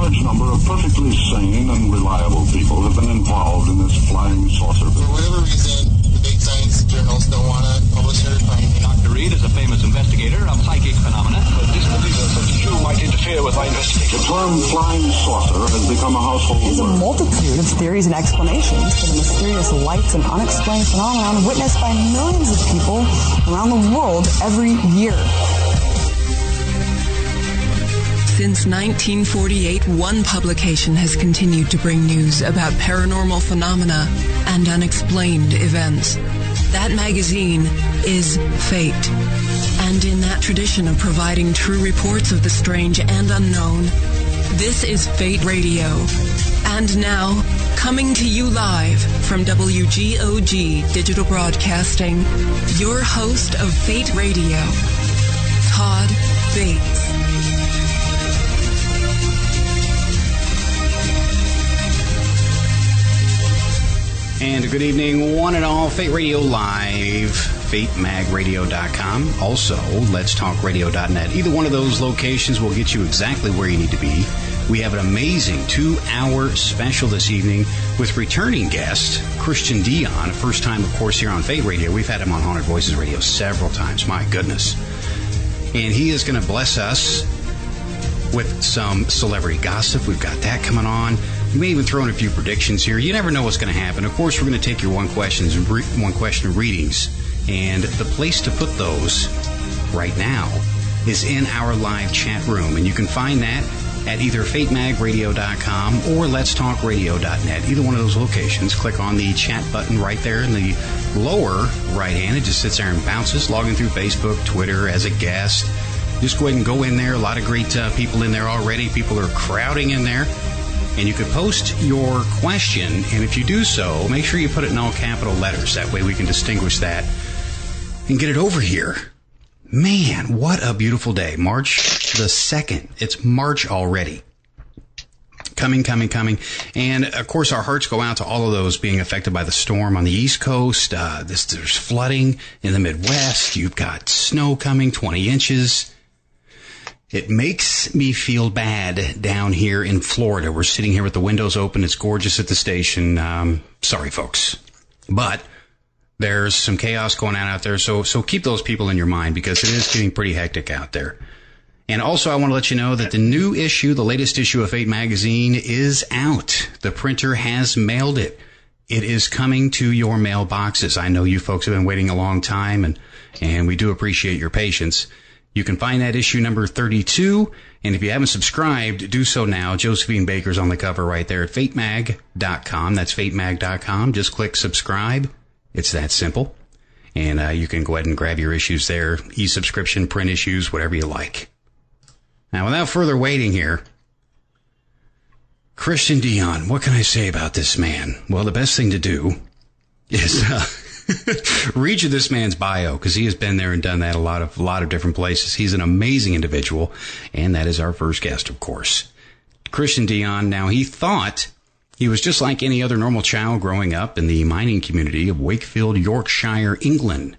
large number of perfectly sane and reliable people have been involved in this flying saucer. For whatever reason, the big science journals don't want to publish their findings. Dr. Reed is a famous investigator of psychic phenomena, but disbelief that such a Jew might interfere with my investigation. The term flying saucer has become a household word. There's a multitude of theories and explanations for the mysterious lights and unexplained phenomenon witnessed by millions of people around the world every year. Since 1948, one publication has continued to bring news about paranormal phenomena and unexplained events. That magazine is Fate. And in that tradition of providing true reports of the strange and unknown, this is Fate Radio. And now, coming to you live from WGOG Digital Broadcasting, your host of Fate Radio, Todd Bates. And good evening, one and all. Fate Radio Live, FateMagRadio.com. Also, Let'sTalkRadio.net. Either one of those locations will get you exactly where you need to be. We have an amazing 2-hour special this evening with returning guest Christian Dion. First time, of course, here on Fate Radio. We've had him on Haunted Voices Radio several times. My goodness. And he is going to bless us with some celebrity gossip. We've got that coming on. We may even throw in a few predictions here. You never know what's going to happen. Of course, we're going to take your one question readings. And the place to put those right now is in our live chat room. And you can find that at either FateMagRadio.com or Let'sTalkRadio.net. Either one of those locations. Click on the chat button right there in the lower right hand. It just sits there and bounces. Log in through Facebook, Twitter as a guest. Just go ahead and go in there. A lot of great people in there already. People are crowding in there. And you can post your question, and if you do so, make sure you put it in all capital letters. That way we can distinguish that and get it over here. Man, what a beautiful day. March the 2nd. It's March already. Coming. And, of course, our hearts go out to all of those being affected by the storm on the East Coast. There's flooding in the Midwest. You've got snow coming, 20 inches. It makes me feel bad down here in Florida. We're sitting here with the windows open. It's gorgeous at the station. Sorry, folks. But there's some chaos going on out there. So keep those people in your mind because it is getting pretty hectic out there. And also, I want to let you know that the new issue, the latest issue of Fate Magazine is out. The printer has mailed it. It is coming to your mailboxes. I know you folks have been waiting a long time, and we do appreciate your patience. You can find that issue number 32, and if you haven't subscribed, do so now. Josephine Baker's on the cover right there at FateMag.com. That's FateMag.com. Just click subscribe. It's that simple. And you can go ahead and grab your issues there, e-subscription, print issues, whatever you like. Now, without further waiting here, Christian Dion, what can I say about this man? Well, the best thing to do is read you this man's bio, because he has been there and done that a lot of different places. He's an amazing individual, and that is our first guest, of course. Christian Dion. Now, he thought he was just like any other normal child growing up in the mining community of Wakefield, Yorkshire, England.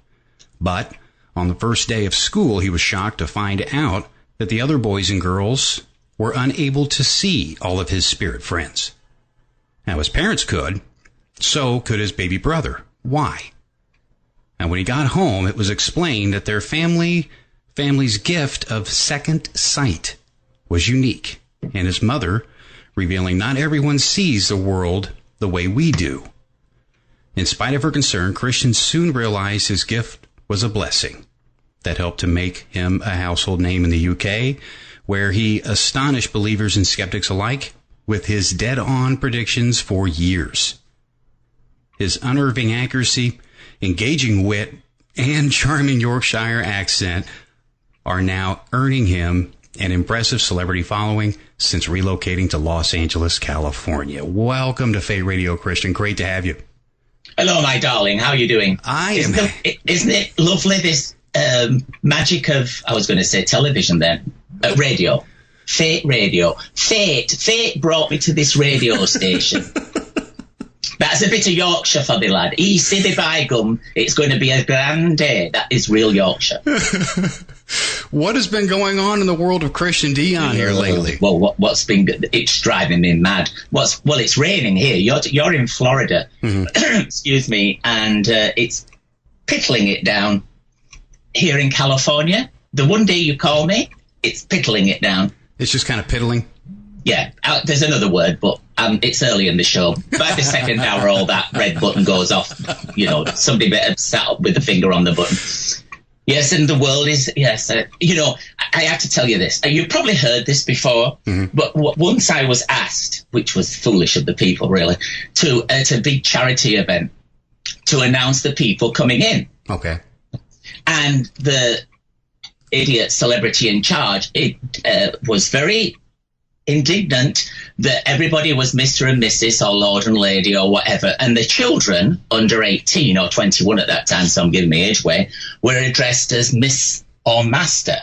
But on the first day of school, he was shocked to find out that the other boys and girls were unable to see all of his spirit friends. Now, his parents could, so could his baby brother. Why? And when he got home, it was explained that their family's gift of second sight was unique, and his mother revealing not everyone sees the world the way we do. In spite of her concern, Christian soon realized his gift was a blessing that helped to make him a household name in the UK, where he astonished believers and skeptics alike with his dead-on predictions for years. His unnerving accuracy, engaging wit, and charming Yorkshire accent are now earning him an impressive celebrity following since relocating to Los Angeles, California. Welcome to Fate Radio, Christian. Great to have you. Hello, my darling. How are you doing? Isn't it lovely, this magic of, I was going to say television then, radio. Fate Radio. Fate brought me to this radio station. That's a bit of Yorkshire for me, lad. Easy the by gum. It's going to be a grand day. That is real Yorkshire. What has been going on in the world of Christian Dion here lately? Well, what's been good? It's driving me mad. It's raining here. You're in Florida, excuse me, and it's piddling it down here in California. The one day you call me, it's piddling it down. It's just kind of piddling? Yeah, there's another word, but it's early in the show. By the second hour, all that red button goes off. Somebody better sat up with the finger on the button. Yes, and the world is, yes. I have to tell you this. You've probably heard this before, but once I was asked, which was foolish of the people, really, to a big charity event to announce the people coming in. Okay. And the idiot celebrity in charge, was very indignant that everybody was Mr. and Mrs. or Lord and Lady or whatever, and the children under 18 or 21 at that time, so I'm giving me age away, were addressed as Miss or Master.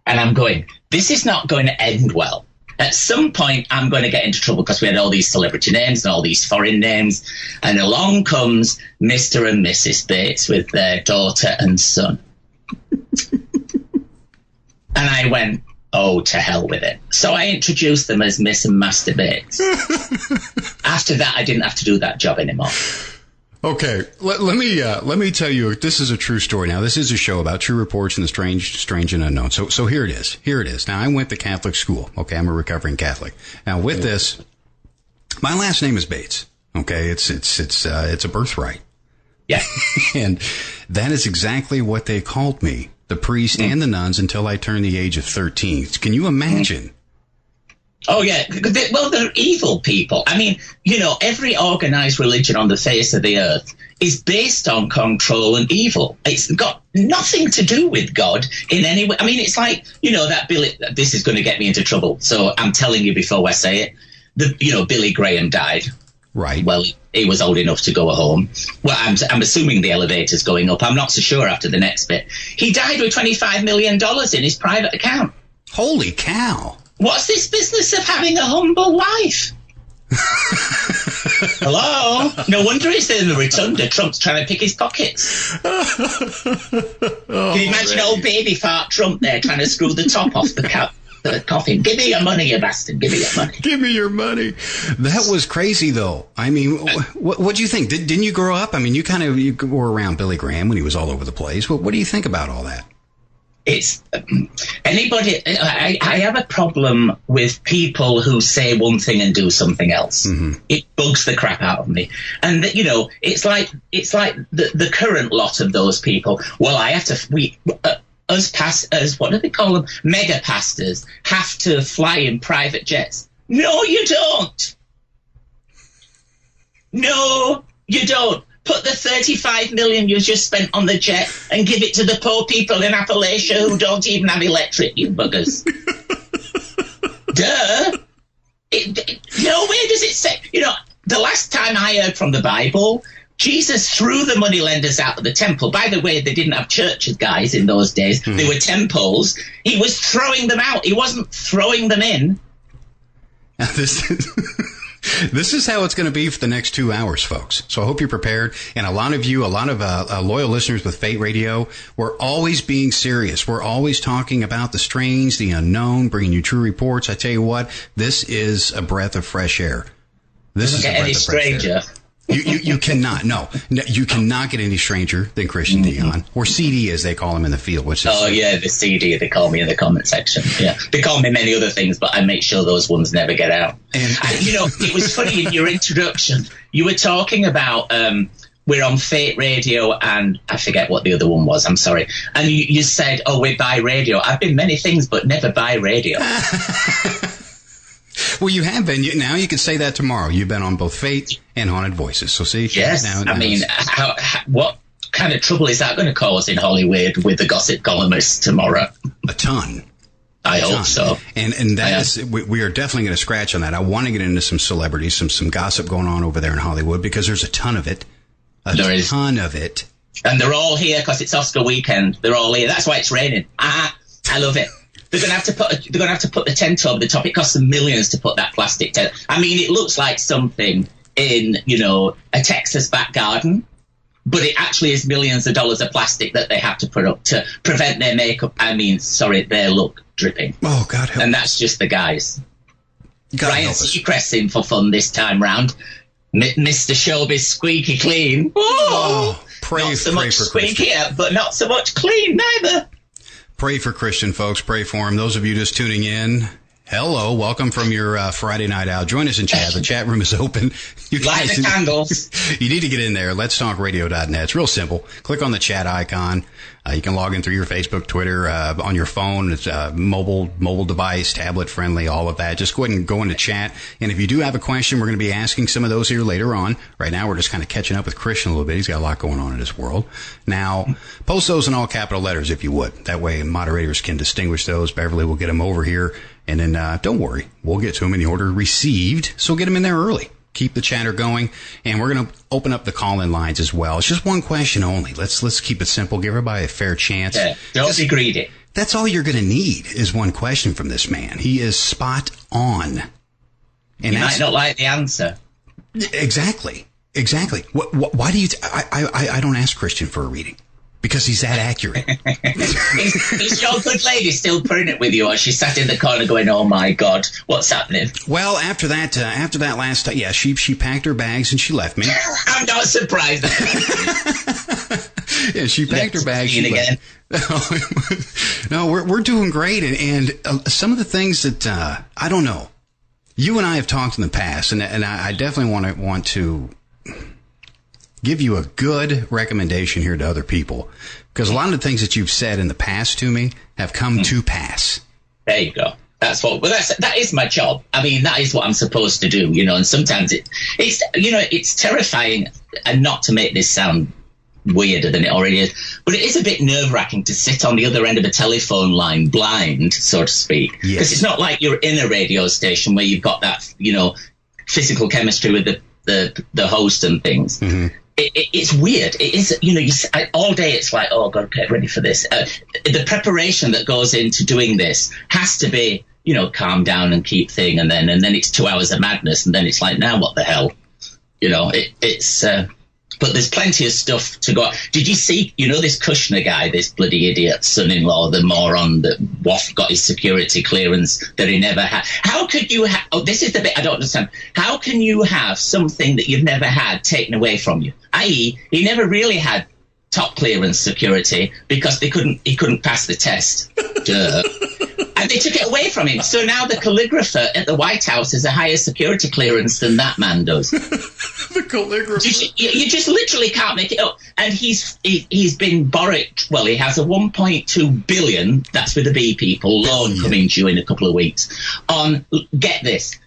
And I'm going, this is not going to end well. At some point, I'm going to get into trouble because we had all these celebrity names and all these foreign names, and along comes Mr. and Mrs. Bates with their daughter and son. And I went, oh, to hell with it. So I introduced them as Miss and Master Bates. After that, I didn't have to do that job anymore. Okay, let me tell you, this is a true story. Now, this is a show about true reports and the strange and unknown. So here it is. Here it is. Now, I went to Catholic school. Okay, I'm a recovering Catholic. Now, with this, my last name is Bates. Okay, it's a birthright. Yeah. And that is exactly what they called me, the priest and the nuns, until I turned the age of 13. Can you imagine? Oh, yeah. Well, they're evil people. I mean, every organized religion on the face of the earth is based on control and evil. It's got nothing to do with God in any way. I mean, it's like, that Billy, this is going to get me into trouble. So I'm telling you before I say it, Billy Graham died. Right. Well, he was old enough to go home. Well, I'm assuming the elevator's going up. I'm not so sure after the next bit. He died with $25 million in his private account. Holy cow. What's this business of having a humble life? Hello? No wonder he's in the rotunda. Trump's trying to pick his pockets. Can you imagine old baby fart Trump there trying to screw the top off the coffin? Give me your money, you bastard. Give me your money. Give me your money. That was crazy, though. I mean, what do you think? Didn't you grow up? I mean, you were around Billy Graham when he was all over the place. What do you think about all that? It's anybody. I have a problem with people who say one thing and do something else. Mm-hmm. It bugs the crap out of me. And it's like the current lot of those people. Well, I have to. As what do they call them? Mega pastors have to fly in private jets. No, you don't. No, you don't. Put the 35 million you just spent on the jet and give it to the poor people in Appalachia who don't even have electric, you buggers. Duh. Nowhere does it say, the last time I heard from the Bible, Jesus threw the moneylenders out of the temple. By the way, they didn't have churches, guys, in those days. They were temples. He was throwing them out. He wasn't throwing them in. This is how it's going to be for the next 2 hours, folks. So I hope you're prepared. And a lot of loyal listeners with Fate Radio, we're always being serious. We're always talking about the strange, the unknown, bringing you true reports. I tell you what, this is a breath of fresh air. This is a breath of fresh air. You cannot. No, you cannot get any stranger than Christian Dion, or CD as they call him in the field. The CD they call me in the comment section. Yeah, they call me many other things, but I make sure those ones never get out. And it was funny in your introduction. You were talking about we're on Fate Radio, and I forget what the other one was. I'm sorry. And you said, "Oh, we buy radio." I've been many things, but never buy radio. Well, you have been. Now you can say that tomorrow. You've been on both Fate and Haunted Voices. So see? Yes. I mean, what kind of trouble is that going to cause in Hollywood with the gossip columnists tomorrow? A ton. I hope so. And that is, we are definitely going to scratch on that. I want to get into some celebrities, some gossip going on over there in Hollywood, because there's a ton of it. There is a ton of it. And they're all here because it's Oscar weekend. They're all here. That's why it's raining. I love it. They're going to have to put the tent over the top. It costs them millions to put that plastic tent. I mean, it looks like something in, a Texas back garden. but it actually is millions of dollars of plastic that they have to put up to prevent their makeup, their look dripping. Oh, God help And us. that's just the guys. God Ryan help us. Seacrest's in for fun this time round. Mr. Showbiz squeaky clean. Pray, not so pray much for squeakier, but not so much clean neither. Pray for Christian, folks. Pray for him. Those of you just tuning in, hello. Welcome from your Friday night out. Join us in chat. The chat room is open. You Light the candles. You need to get in there. letstalkradio.net. It's real simple. Click on the chat icon. You can log in through your Facebook, Twitter, on your phone. It's mobile device, tablet friendly, all of that. Just go ahead and go into chat. And if you do have a question, we're going to be asking some of those here later on. Right now, we're just kind of catching up with Christian a little bit. He's got a lot going on in his world. Now, post those in all capital letters if you would. That way, moderators can distinguish those. Beverly will get them over here. And then, don't worry, we'll get to them in the order received. So get them in there early. Keep the chatter going, and we're going to open up the call-in lines as well. It's just one question only. Let's keep it simple. Give everybody a fair chance. Yeah, don't be greedy. That's all you're going to need is one question from this man. He is spot on. And you might not like the answer. Exactly. Why do you? I don't ask Christian for a reading. Because he's that accurate. Is your good lady still pregnant with you, or she sat in the corner going, "Oh my God, what's happening?" Well, after that last time, yeah, she packed her bags and she left me. I'm not surprised. Yeah, she packed her bags. She again. No, we're doing great, and some of the things that I don't know. You and I have talked in the past, and I definitely want to give you a good recommendation here to other people, because a lot of the things that you've said in the past to me have come to pass. There you go. That is my job. I mean, that is what I'm supposed to do, and sometimes it's terrifying, and not to make this sound weirder than it already is, but it is a bit nerve-wracking to sit on the other end of a telephone line blind, so to speak, because it's not like you're in a radio station where you've got that, physical chemistry with the host and things. Mm-hmm. It's weird. It is, all day it's like, oh, God, get ready for this. The preparation that goes into doing this has to be, calm down and keep thing. And then it's 2 hours of madness. And then it's like, now what the hell? But there's plenty of stuff to go. Did you see, this Kushner guy, this bloody idiot son-in-law, the moron that got his security clearance that he never had? How could you this is the bit I don't understand. How can you have something that you've never had taken away from you? I.e., he never really had top clearance security because he couldn't pass the test. Duh. And they took it away from him. So now the calligrapher at the White House has a higher security clearance than that man does. The calligrapher. You just literally can't make it up. And he's been borrowed. Well, he has a 1.2 billion, that's with the B people, loan coming due in a couple of weeks. On, get this,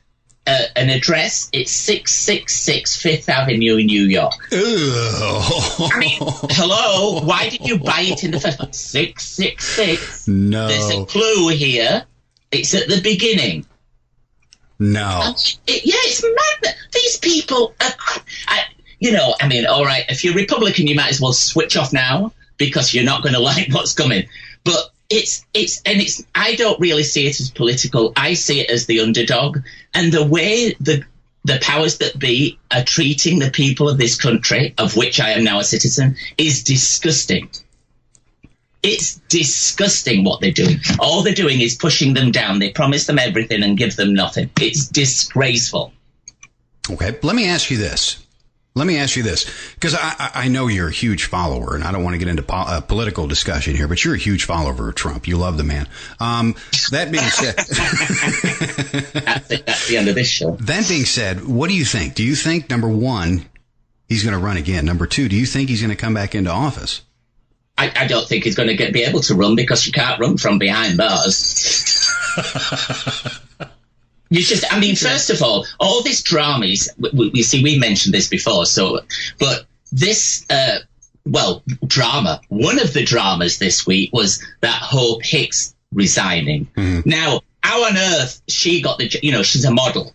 an address, it's 666 Fifth Avenue in New York. I mean, hello, why did you buy it in the first place? 666. No. There's a clue here. It's at the beginning. No. It's madness. These people are, all right, if you're Republican, you might as well switch off now because you're not going to like what's coming. But I don't really see it as political. I see it as the underdog, and the way the powers that be are treating the people of this country, of which I am now a citizen, is disgusting. It's disgusting what they're doing. All they're doing is pushing them down. They promise them everything and give them nothing. It's disgraceful. Okay, let me ask you this. Because I know you're a huge follower, and I don't want to get into a political discussion here, but you're a huge follower of Trump. You love the man. That being said... That's the end of this show. That being said, what do you think? Do you think, number one, he's going to run again? Number two, do you think he's going to come back into office? I don't think he's going to be able to run because you can't run from behind bars. First of all this drama is, we mentioned this before, but this, drama, one of the dramas this week was that Hope Hicks resigning. Mm-hmm. Now, how on earth she got she's a model.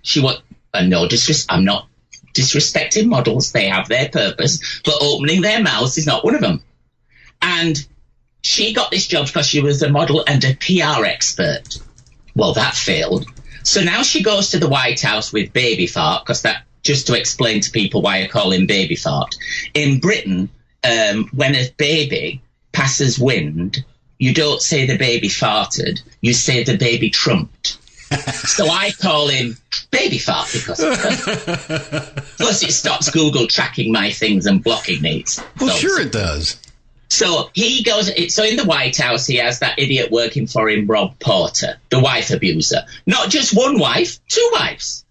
I'm not disrespecting models. They have their purpose, but opening their mouths is not one of them. And she got this job because she was a model and a PR expert. Well, that failed. So now she goes to the White House with Baby Fart, because that, just to explain to people why I call him Baby Fart. In Britain, when a baby passes wind, you don't say the baby farted, you say the baby trumped. So I call him Baby Fart because of that. Plus it stops Google tracking my things and blocking these. Well, sure it does. So he goes, so in the White House, he has that idiot working for him, Rob Porter, the wife abuser. Not just one wife, 2 wives.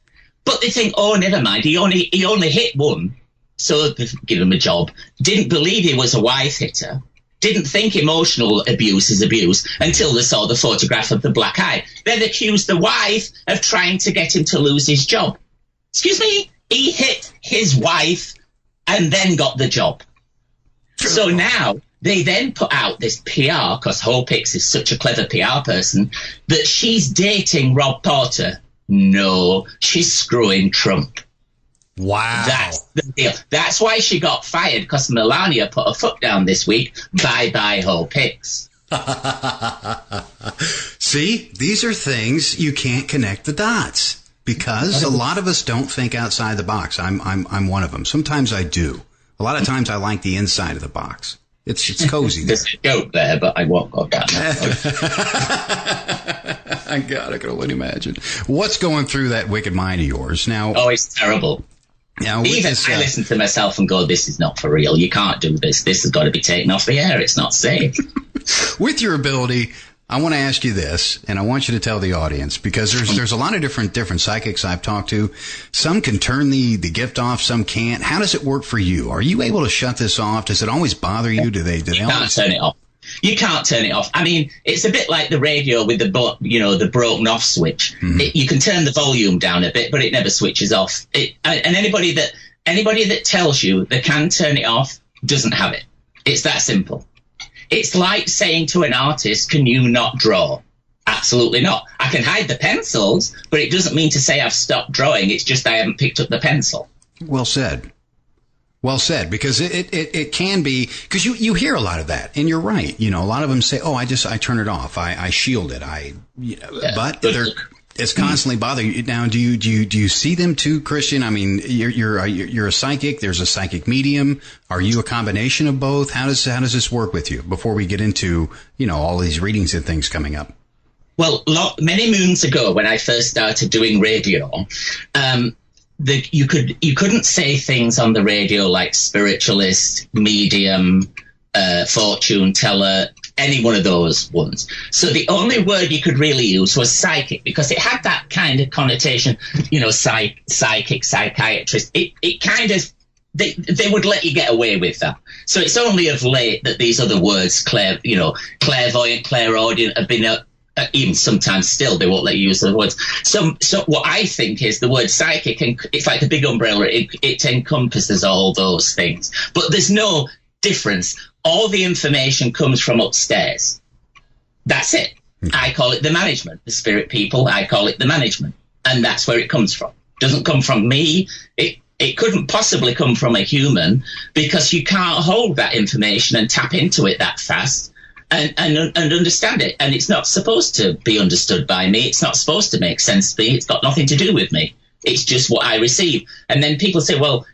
But they think, oh, never mind, he only hit one, so they give him a job. Didn't believe he was a wife hitter. Didn't think emotional abuse is abuse until they saw the photograph of the black eye. Then accused the wife of trying to get him to lose his job. Excuse me? He hit his wife and then got the job. So now they then put out this PR, because Hope Hicks is such a clever PR person, that she's dating Rob Porter. No, she's screwing Trump. Wow. That's the deal. That's why she got fired, because Melania put her foot down this week. Bye-bye, Hope Hicks. See, these are things you can't connect the dots, because a lot of us don't think outside the box. I'm one of them. Sometimes I do. A lot of times I like the inside of the box. It's cozy. There's a joke there, but I won't go down I can only imagine. What's going through that wicked mind of yours now? Oh, it's terrible. Now, even I listen to myself and go, this is not for real. You can't do this. This has got to be taken off the air. It's not safe. With your ability, I want to ask you this, and I want you to tell the audience, because there's a lot of different psychics I've talked to. Some can turn the gift off, some can't. How does it work for you? Are you able to shut this off? Does it always bother you? Do they can't turn it off. You can't turn it off. I mean, it's a bit like the radio with the broken off switch. Mm-hmm. You can turn the volume down a bit, but it never switches off. And anybody that tells you they can turn it off doesn't have it. It's that simple. It's like saying to an artist, can you not draw? Absolutely not. I can hide the pencils, but it doesn't mean to say I've stopped drawing. It's just I haven't picked up the pencil. Well said. Well said, because it can be, because you hear a lot of that, and you're right. A lot of them say, oh, I turn it off. I shield it. But it's constantly bothering you. Now, do you see them too, Christian? I mean, you're a psychic. There's a psychic medium. Are you a combination of both? How does this work with you before we get into, all these readings and things coming up? Well, many moons ago, when I first started doing radio, you couldn't say things on the radio like spiritualist, medium, fortune teller, any one of those ones. So the only word you could really use was psychic, because it had that kind of connotation, psychic, psychiatrist. It kind of, they would let you get away with that. So it's only of late that these other words, clairvoyant, clairaudient, have been even sometimes still they won't let you use the words. So what I think is the word psychic, and it's like a big umbrella. It encompasses all those things, but there's no difference. All the information comes from upstairs. That's it. I call it the management. The spirit people, I call it the management, and that's where it comes from. It doesn't come from me. It couldn't possibly come from a human, because you can't hold that information and tap into it that fast. And understand it. And it's not supposed to be understood by me. It's not supposed to make sense to me. It's got nothing to do with me. It's just what I receive. And then people say, well,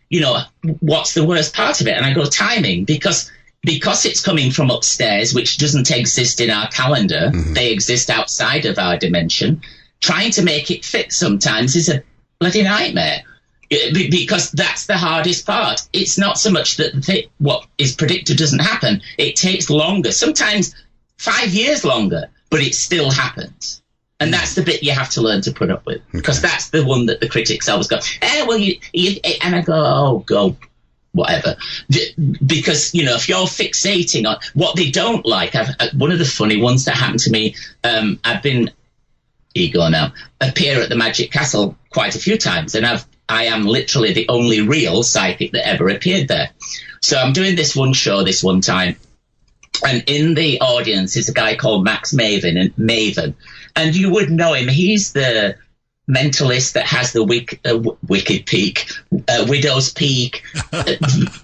what's the worst part of it? And I go, timing, because it's coming from upstairs, which doesn't exist in our calendar. Mm-hmm. They exist outside of our dimension. Trying to make it fit sometimes is a bloody nightmare. Because that's the hardest part. It's not so much that what is predicted doesn't happen. It takes longer, sometimes 5 years longer, but it still happens. And that's the bit you have to learn to put up with, because that's the one that the critics always go, and I go, oh, go, whatever. Because, if you're fixating on what they don't like, one of the funny ones that happened to me, I've been, appear at the Magic Castle quite a few times, and I am literally the only real psychic that ever appeared there. So I'm doing this one show this one time, and in the audience is a guy called Max Maven, and you would know him. He's the mentalist that has the wicked peak, widow's peak.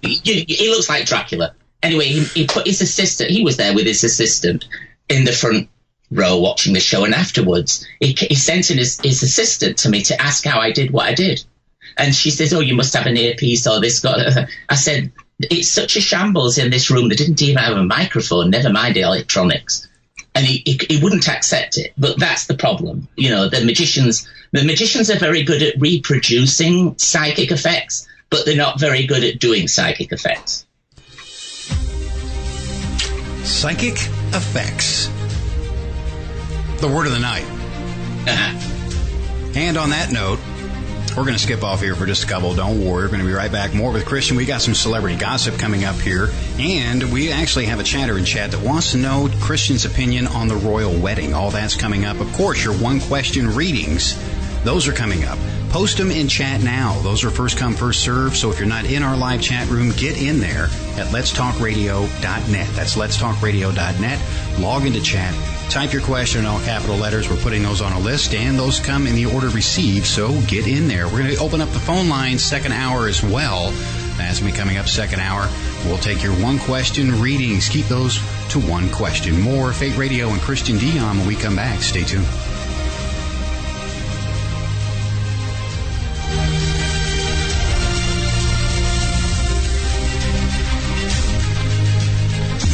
He looks like Dracula. Anyway, he put his assistant. He was there with his assistant in the front row watching the show, and afterwards he sent in his assistant to me to ask how I did what I did. And she says, oh, you must have an earpiece or this. I said, It's such a shambles in this room. They didn't even have a microphone, never mind the electronics. And he wouldn't accept it. But that's the problem. You know, the magicians are very good at reproducing psychic effects, but they're not very good at doing psychic effects. Psychic effects. The word of the night. And on that note, we're going to skip off here for just a couple. Don't worry. We're going to be right back. More with Christian. We got some celebrity gossip coming up here. And we actually have a chatter in chat that wants to know Christian's opinion on the royal wedding. All that's coming up. Of course, your one-question readings, those are coming up. Post them in chat now. Those are first come, first serve. So if you're not in our live chat room, get in there at letstalkradio.net. That's letstalkradio.net. Log into chat. Type your question in all capital letters. We're putting those on a list, and those come in the order received, so get in there. We're going to open up the phone lines second hour as well. That's me coming up second hour. We'll take your one-question readings. Keep those to one question. More Fate Radio and Christian Dion when we come back. Stay tuned.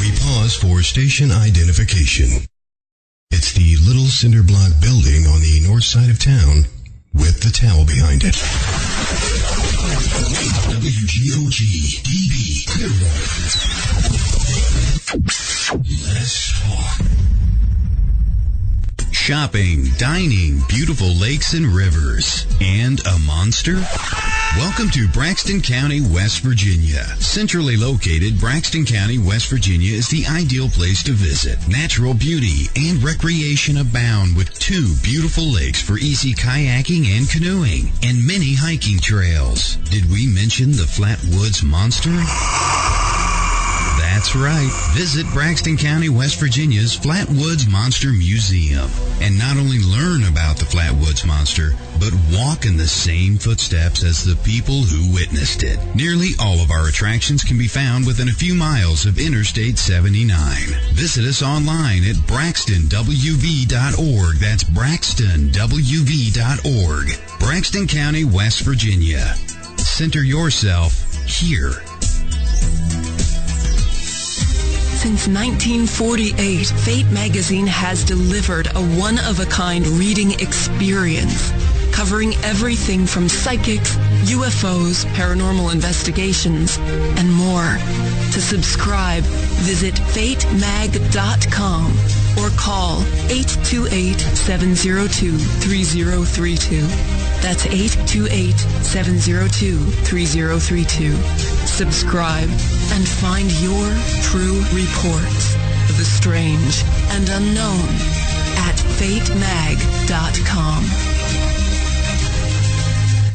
We pause for station identification. It's the little cinder block building on the north side of town with the towel behind it. WGOG-DB Clearwater. Let's talk. Shopping, dining, beautiful lakes and rivers, and a monster? Welcome to Braxton County, West Virginia. Centrally located, Braxton County, West Virginia is the ideal place to visit. Natural beauty and recreation abound with 2 beautiful lakes for easy kayaking and canoeing, and many hiking trails. Did we mention the Flatwoods Monster? That's right. Visit Braxton County, West Virginia's Flatwoods Monster Museum and not only learn about the Flatwoods Monster, but walk in the same footsteps as the people who witnessed it. Nearly all of our attractions can be found within a few miles of Interstate 79. Visit us online at braxtonwv.org. That's braxtonwv.org. Braxton County, West Virginia. Center yourself here. Since 1948, Fate magazine has delivered a one-of-a-kind reading experience, covering everything from psychics, UFOs, paranormal investigations, and more. To subscribe, visit fatemag.com or call 828-702-3032. That's 828-702-3032. Subscribe and find your true reports of the strange and unknown at fatemag.com.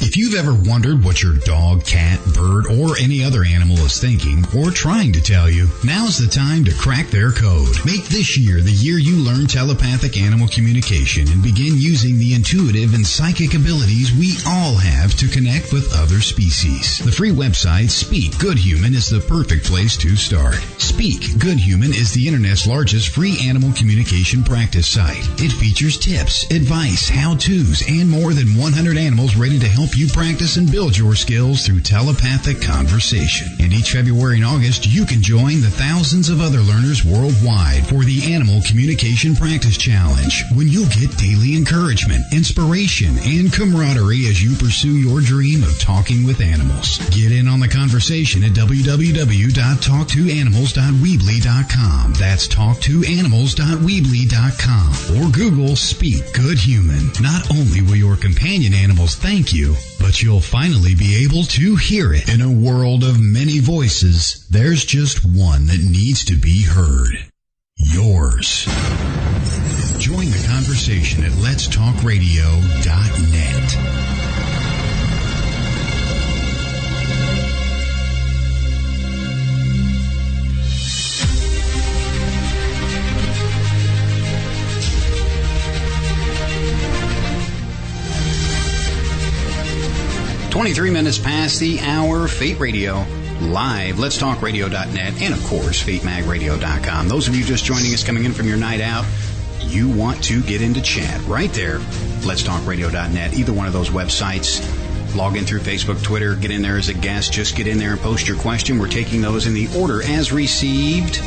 If you've ever wondered what your dog, cat, bird, or any other animal is thinking or trying to tell you, now's the time to crack their code. Make this year the year you learn telepathic animal communication and begin using the intuitive and psychic abilities we all have to connect with other species. The free website Speak Good Human is the perfect place to start. Speak Good Human is the internet's largest free animal communication practice site. It features tips, advice, how-tos, and more than 100 animals ready to help you practice and build your skills through telepathic conversation. And each February and August, you can join the thousands of other learners worldwide for the Animal Communication Practice Challenge, when you'll get daily encouragement, inspiration, and camaraderie as you pursue your dream of talking with animals. Get in on the conversation at www.talktoanimals.weebly.com. That's talktoanimals.weebly.com. Or Google Speak Good Human. Not only will your companion animals thank you, but you'll finally be able to hear it. In a world of many voices, there's just one that needs to be heard. Yours. Join the conversation at letstalkradio.net. .23 minutes past the hour. Fate Radio live, letstalkradio.net, and of course fatemagradio.com. Those of you just joining us, coming in from your night out, you want to get into chat right there, letstalkradio.net. Either one of those websites Log in through Facebook, Twitter, get in there as a guest. Just get in there and post your question. We're taking those in the order as received,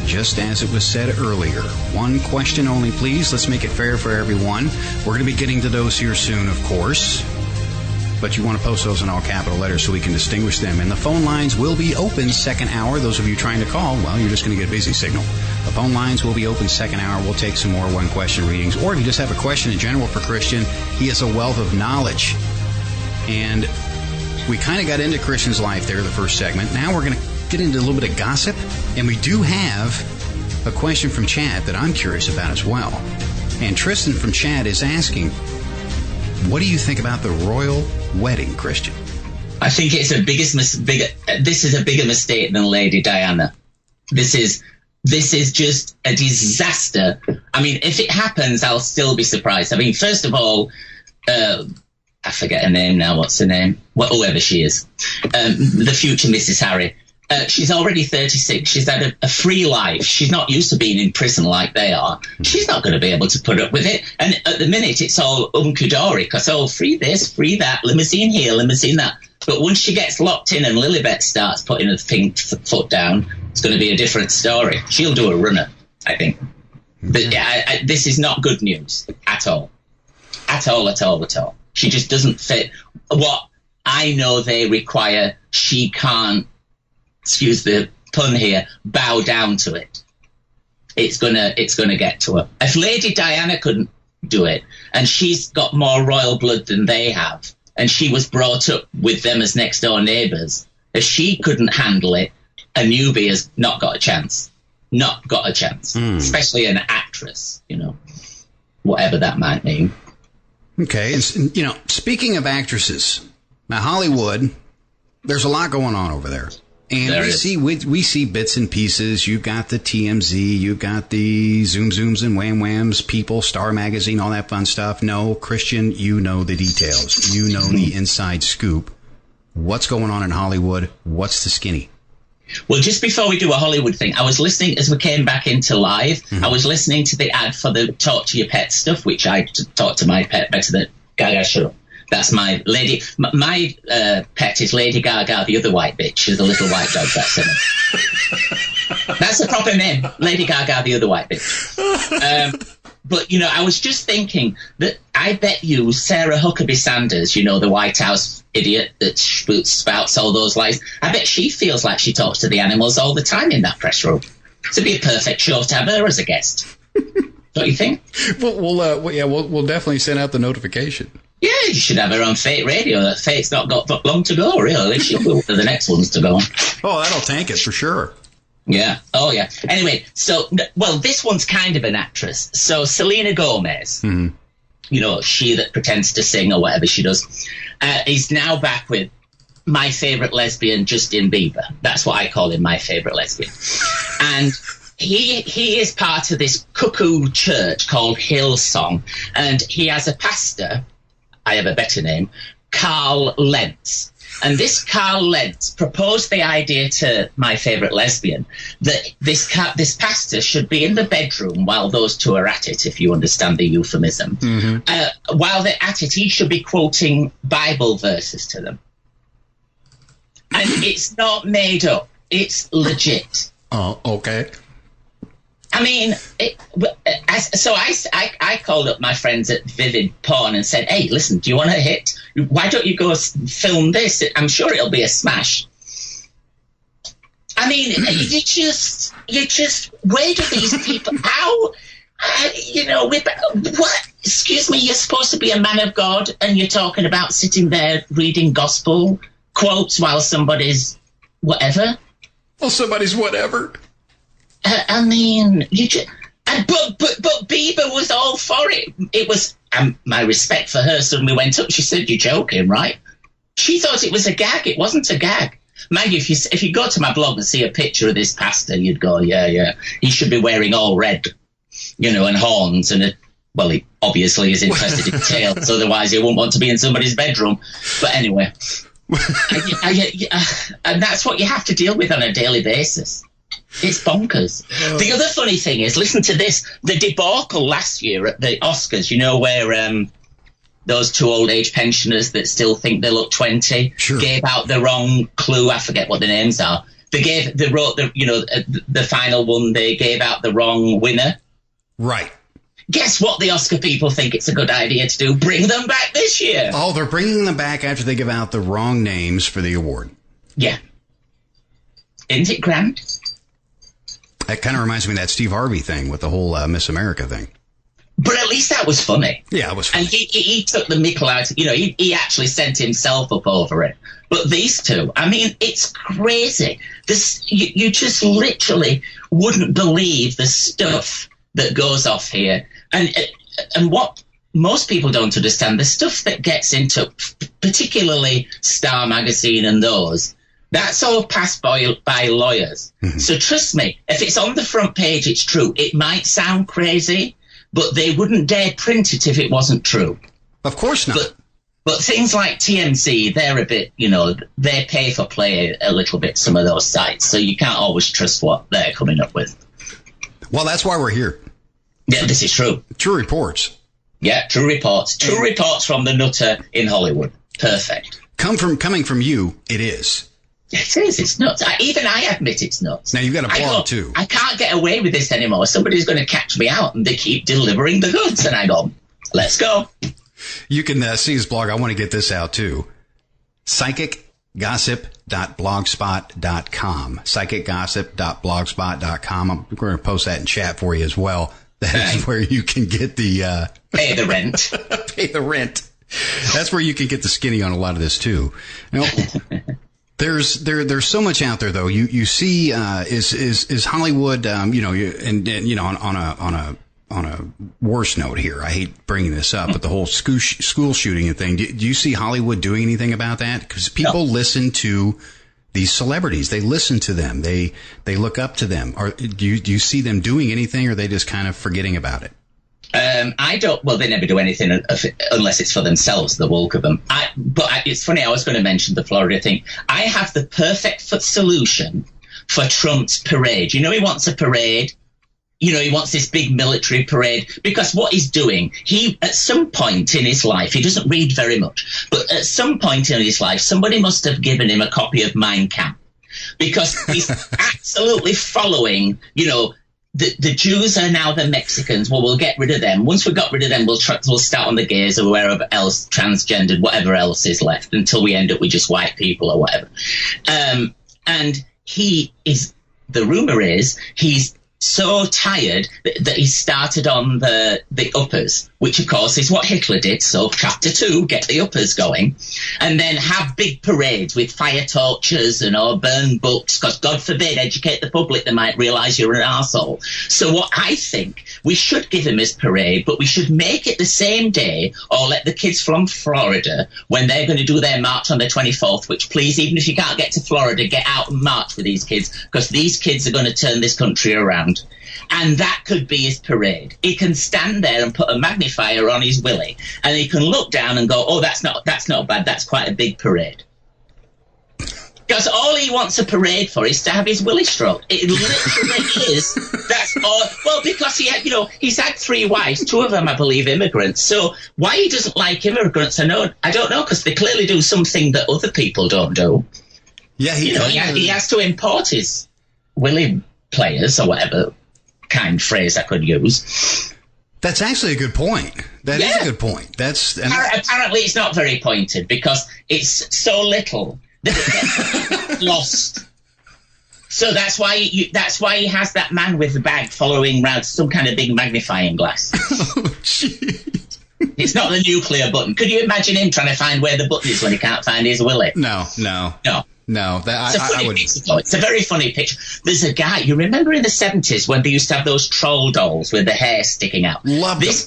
just as it was said earlier. One question only, please. Let's make it fair for everyone. We're going to be getting to those here soon, of course. But you want to post those in all capital letters so we can distinguish them. And the phone lines will be open second hour. Those of you trying to call, well, you're just going to get a busy signal. The phone lines will be open second hour. We'll take some more one-question readings. Or if you just have a question in general for Christian, he is a wealth of knowledge. And we kind of got into Christian's life there, the first segment. Now we're going to get into a little bit of gossip. And we do have a question from chat that I'm curious about as well. And Tristan from chat is asking, what do you think about the royal wedding, Christian? I think it's this is a bigger mistake than Lady Diana. This is just a disaster. I mean, if it happens, I'll still be surprised. I mean, first of all, I forget her name now. What's her name? Well, whoever she is. The future Mrs. Harry. She's already 36. She's had a free life. She's not used to being in prison like they are. She's not going to be able to put up with it. And at the minute, it's all hunky-dory because, free this, free that, limousine here, limousine that. But once she gets locked in and Lilibet starts putting her foot down, it's going to be a different story. She'll do a runner, I think. But this is not good news at all. At all, at all, at all. She just doesn't fit what I know they require. She can't, excuse the pun here, bow down to it. It's gonna get to her. If Lady Diana couldn't do it, and she's got more royal blood than they have, and she was brought up with them as next door neighbours, if she couldn't handle it, a newbie has not got a chance. Not got a chance. Especially an actress, whatever that might mean. Okay, and, speaking of actresses, now Hollywood, there's a lot going on over there. And we see bits and pieces. You've got the TMZ, you've got the Zooms and Wham Whams, People, Star Magazine, all that fun stuff. No, Christian, you know the details. You know the inside scoop. What's going on in Hollywood? What's the skinny? Well, just before we do a Hollywood thing, I was listening as we came back into live. I was listening to the ad for the Talk to Your Pet stuff, which I talk to my pet better than Gaga, shut up. That's my lady. My pet is Lady Gaga, the other white bitch. She's a little white dog. That's her. That's the proper name. Lady Gaga, the other white bitch. But, I was just thinking that I bet you Sarah Huckabee Sanders, the White House idiot that spouts all those lies, I bet she feels like she talks to the animals all the time in that press room. It'd be a perfect show to have her as a guest. Don't you think? We'll definitely send out the notification. Yeah, you should have her on Fate Radio. Fate's not got long to go, really. She'll be one of the next ones to go on. Oh, that'll tank it for sure. Yeah. Oh, yeah. Anyway, this one's kind of an actress. So Selena Gomez, she that pretends to sing or whatever she does, is now back with my favourite lesbian, Justin Bieber. That's what I call him, my favourite lesbian. And he is part of this cuckoo church called Hillsong, and he has a pastor. I have a better name, Carl Lentz. And this Carl Lentz proposed the idea to my favourite lesbian that this pastor should be in the bedroom while those two are at it, if you understand the euphemism. While they're at it, he should be quoting Bible verses to them. And it's not made up. It's legit. Oh, okay. I mean, I called up my friends at Vivid Porn and said, hey, listen, do you want a hit? Why don't you go film this? I'm sure it'll be a smash. I mean, you just, where do these people, how, what? Excuse me, you're supposed to be a man of God and you're talking about sitting there reading gospel quotes while somebody's whatever? Well, somebody's whatever. I mean, but Bieber was all for it. It was my respect for her suddenly went up. She said, "You're joking, right?" She thought it was a gag. It wasn't a gag. Maggie, if you go to my blog and see a picture of this pastor, you'd go, yeah, he should be wearing all red, and horns and he obviously is interested in tails. Otherwise, he won't want to be in somebody's bedroom. But anyway, and that's what you have to deal with on a daily basis. It's bonkers. The other funny thing is, listen to this, the debacle last year at the Oscars, where those 2 old age pensioners that still think they look 20, gave out the wrong clue. I forget what the names are. They wrote the final one. They gave out the wrong winner. Right. Guess what the Oscar people think it's a good idea to do? Bring them back this year. Oh, they're bringing them back after they give out the wrong names for the award. Yeah. Isn't it grand? That kind of reminds me of that Steve Harvey thing with the whole Miss America thing. But at least that was funny. Yeah, it was funny. And he took the mickle out. He actually sent himself up over it. But these two, I mean, it's crazy. You just literally wouldn't believe the stuff that goes off here. And what most people don't understand, the stuff that gets into, particularly Star Magazine and those, that's all passed by lawyers. Mm-hmm. So trust me, if it's on the front page, it's true. It might sound crazy, but they wouldn't dare print it if it wasn't true. Of course not. But things like TMZ, they're a bit, they pay for play a little bit, some of those sites. So you can't always trust what they're coming up with. Well, that's why we're here. Yeah, this is true. True reports. Yeah, true reports. True reports from the nutter in Hollywood. Perfect. Coming from you, it is. It is. It's nuts. Even I admit it's nuts. Now, you've got a blog, too. I can't get away with this anymore. Somebody's going to catch me out, and they keep delivering the goods. And I go, let's go. You can see his blog. I want to get this out, too. psychicgossip.blogspot.com. psychicgossip.blogspot.com. I'm going to post that in chat for you as well. That is where you can get the... pay the rent. Pay the rent. That's where you can get the skinny on a lot of this, too. There's so much out there, though. You see, is Hollywood, on a worse note here. I hate bringing this up, but the whole school shooting and thing. Do you see Hollywood doing anything about that? Because people listen to these celebrities. They listen to them. They look up to them. Or do you see them doing anything, or are they just kind of forgetting about it? I don't. Well, they never do anything unless it's for themselves, the bulk of them. But it's funny. I was going to mention the Florida thing. I have the perfect solution for Trump's parade. He wants a parade. He wants this big military parade, because what he's doing, at some point in his life, he doesn't read very much, but at some point in his life, somebody must have given him a copy of Mein Kampf, because he's absolutely following, the Jews are now the Mexicans. Well, we'll get rid of them. Once we got rid of them, we'll start on the gays or wherever else, transgendered, whatever else is left, until we end up with just white people or whatever. And the rumor is, he's so tired that he started on the uppers, which of course is what Hitler did. So chapter 2, get the uppers going, and then have big parades with fire torches and burn books, because God forbid, educate the public, they might realise you're an arsehole. So what I think, we should give him his parade, but we should make it the same day, or let the kids from Florida, when they're going to do their march on the 24th, which please, even if you can't get to Florida, get out and march with these kids, because these kids are going to turn this country around. And that could be his parade. He can stand there and put a magnifier on his willy, and he can look down and go, oh, that's not bad, that's quite a big parade. Because all he wants a parade for is to have his willy stroked. It literally is. That's all. Well, because he's had 3 wives, 2 of them, I believe, immigrants. So why he doesn't like immigrants, I don't know, because they clearly do something that other people don't do. Yeah, he has to import his willy players, or whatever kind phrase I could use. That's actually a good point. That is a good point. Apparently it's not very pointed, because it's so little that it gets lost. So that's why he has that man with the bag following around some kind of big magnifying glass. Oh, jeez. It's not the nuclear button. Could you imagine him trying to find where the button is when he can't find his willy? No. It's a very funny picture. There's a guy, you remember in the 70s when they used to have those troll dolls with the hair sticking out? Love this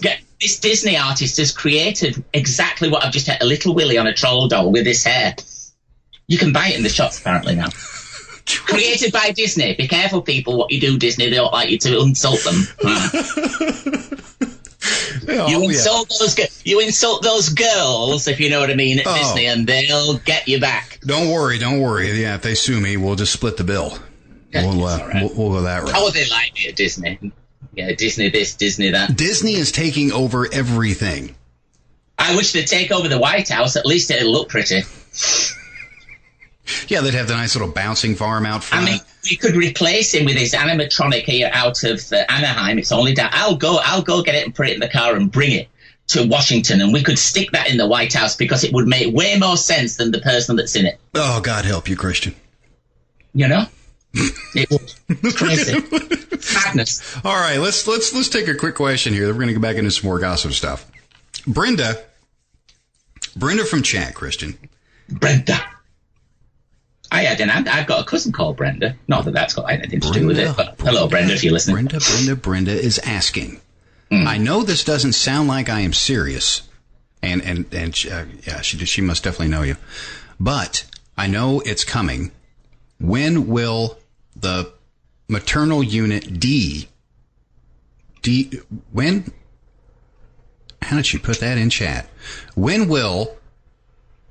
Disney artist has created exactly what I've just had, a little willy on a troll doll with his hair. You can buy it in the shops apparently now. Created by Disney. Be careful, people, what you do, Disney. They don't like you to insult them. You insult those girls, if you know what I mean, at Disney, and they'll get you back. Don't worry. Yeah, if they sue me, we'll just split the bill. We'll go that route. How would they like me at Disney? Yeah, Disney this, Disney that. Disney is taking over everything. I wish they'd take over the White House. At least it'll look pretty. Yeah, they'd have the nice little bouncing farm out front. I mean, we could replace him with his animatronic here out of Anaheim. It's only down. I'll go get it and put it in the car and bring it to Washington, and we could stick that in the White House because it would make way more sense than the person that's in it. Oh, God help you, Christian. You know? It was crazy. Madness. All right, let's take a quick question here. We're going to go back into some more gossip stuff. Brenda from chat, Christian. Brenda. I've got a cousin called Brenda. Not that that's got anything to do with it, but hello, Brenda, if you're listening. Brenda is asking. I know this doesn't sound like I am serious, and she must definitely know you, but I know it's coming. When will the maternal unit when? How did she put that in chat? When will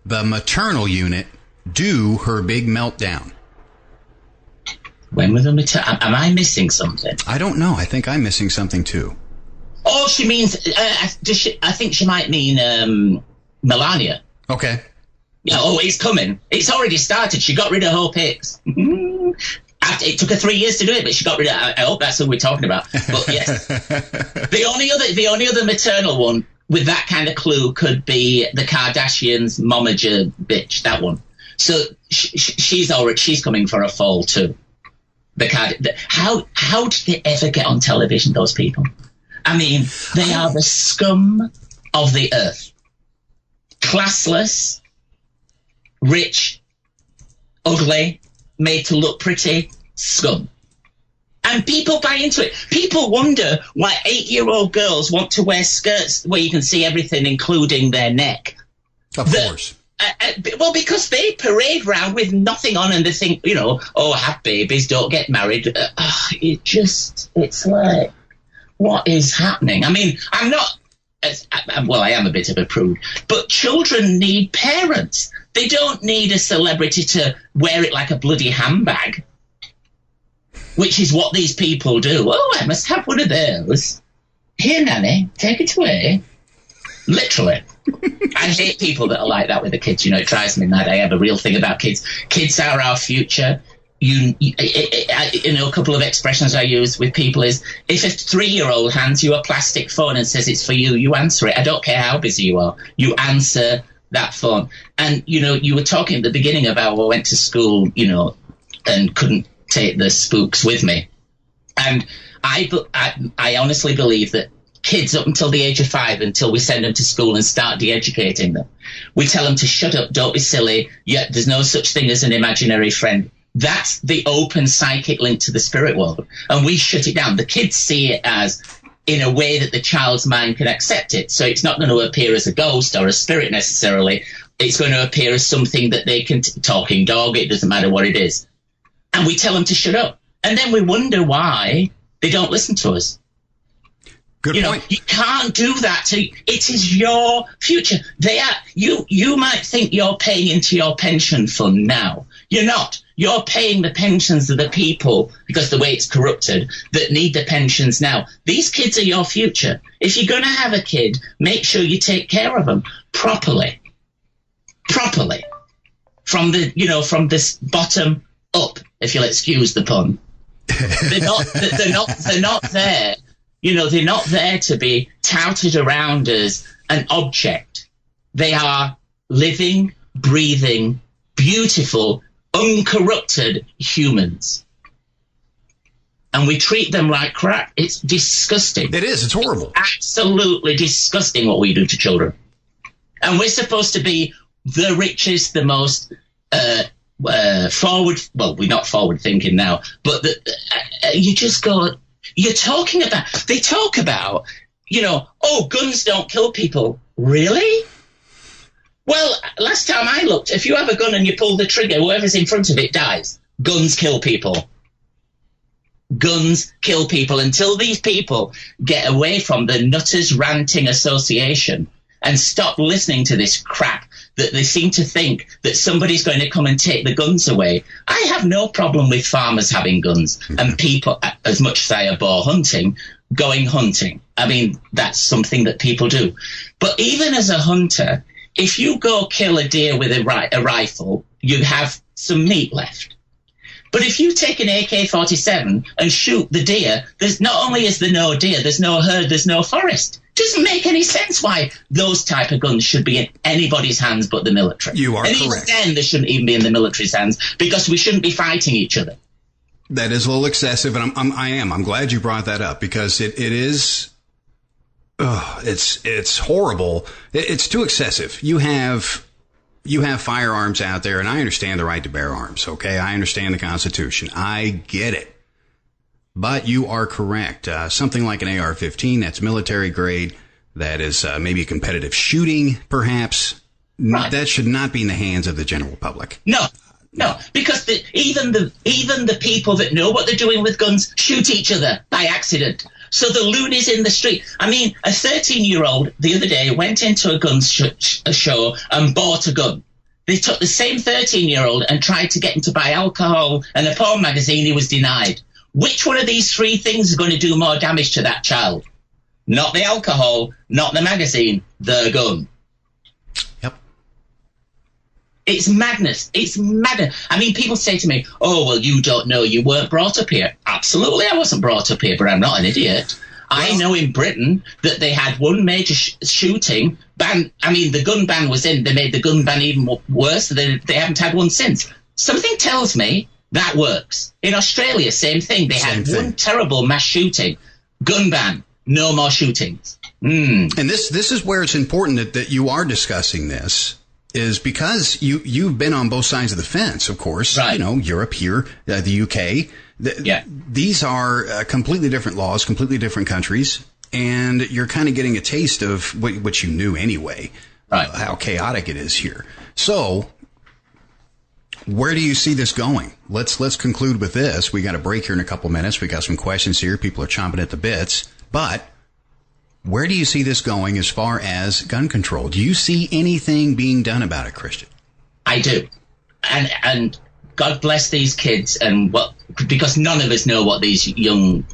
the maternal unit do her big meltdown? When will the am I missing something? I don't know. I think I'm missing something too. Oh, she means, I think she might mean Melania. Okay. Yeah, it's coming. It's already started. She got rid of Hope Hicks. It took her 3 years to do it, but she got rid of I hope that's who we're talking about. But yes. The only other maternal one with that kind of clue could be the Kardashians' momager bitch, that one. So she's coming for a fall too. How did they ever get on television, those people? I mean, they are the scum of the earth. Classless, rich, ugly, made to look pretty, scum. And people buy into it. People wonder why 8-year-old girls want to wear skirts where you can see everything, including their neck. Of course. Well, because they parade round with nothing on and they think, have babies, don't get married. It's like, what is happening? I mean, I am a bit of a prude, but children need parents. They don't need a celebrity to wear it like a bloody handbag, which is what these people do. Oh, I must have one of those. Here, Nanny, take it away. Literally. I hate people that are like that with the kids. It drives me mad. I have a real thing about kids. Kids are our future. A couple of expressions I use with people is, if a 3-year-old hands you a plastic phone and says it's for you, you answer it. I don't care how busy you are. You answer that phone. And, you were talking at the beginning about I went to school, and couldn't take the spooks with me. And I honestly believe that kids up until the age of 5, until we send them to school and start de-educating them, we tell them to shut up, don't be silly, yet there's no such thing as an imaginary friend. That's the open psychic link to the spirit world. And we shut it down. The kids see it as in a way that the child's mind can accept it. So it's not going to appear as a ghost or a spirit necessarily. It's going to appear as something that they can, talking dog, it doesn't matter what it is. And we tell them to shut up. And then we wonder why they don't listen to us. Good point. You can't do that. It is your future. You might think you're paying into your pension fund now. You're not. You're paying the pensions of the people, because the way it's corrupted, that need the pensions now. These kids are your future. If you're going to have a kid, make sure you take care of them properly. From this bottom up, if you'll excuse the pun. They're not there. They're not there to be touted around as an object. They are living, breathing, beautiful, uncorrupted humans. And we treat them like crap. It's disgusting. It is. It's horrible. It's absolutely disgusting what we do to children. And we're supposed to be the richest, the most forward. Well, we're not forward thinking now, but you just go. They talk about, guns don't kill people. Really? Well, last time I looked, if you have a gun and you pull the trigger, whoever's in front of it dies. Guns kill people. Guns kill people. Until these people get away from the Nutters Ranting Association and stop listening to this crap that they seem to think that somebody's going to come and take the guns away. I have no problem with farmers having guns and people, as much as I abhor hunting, going hunting. I mean, that's something that people do. But even as a hunter, if you go kill a deer with a rifle, you have some meat left. But if you take an AK-47 and shoot the deer, there's not only is there no deer, there's no herd, there's no forest. Doesn't make any sense why those type of guns should be in anybody's hands but the military. You are correct. And even then, they shouldn't even be in the military's hands because we shouldn't be fighting each other. That is a little excessive, and I'm glad you brought that up because it is. It's horrible. It's too excessive. You have firearms out there, and I understand the right to bear arms. Okay, I understand the Constitution. I get it. But you are correct. Something like an AR-15, that's military grade. That is maybe competitive shooting, perhaps. Right. That should not be in the hands of the general public. No, because even the people that know what they're doing with guns shoot each other by accident. So the loonies in the street. I mean, a 13-year-old the other day went into a gun show and bought a gun. They took the same 13-year-old and tried to get him to buy alcohol and a porn magazine. He was denied. Which one of these three things is going to do more damage to that child? Not the alcohol, not the magazine, the gun. Yep. It's madness. It's madness. I mean, people say to me, oh, well, you don't know. You weren't brought up here. Absolutely, I wasn't brought up here, but I'm not an idiot. Well, I know in Britain that they had one major shooting ban. I mean, the gun ban was in. They made the gun ban even worse. They haven't had one since. Something tells me that works. In Australia, same thing. They had one terrible mass shooting. Gun ban. No more shootings. And this is where it's important that you are discussing this. Is because you've been on both sides of the fence, of course. Right. You know, Europe here, the UK. These are completely different laws, completely different countries, and you're kind of getting a taste of what you knew anyway, how chaotic it is here. So, where do you see this going? Let's conclude with this. We got a break here in a couple minutes. We got some questions here. People are chomping at the bits, but. Where do you see this going as far as gun control? Do you see anything being done about it, Christian? I do. And God bless these kids because none of us know what these young,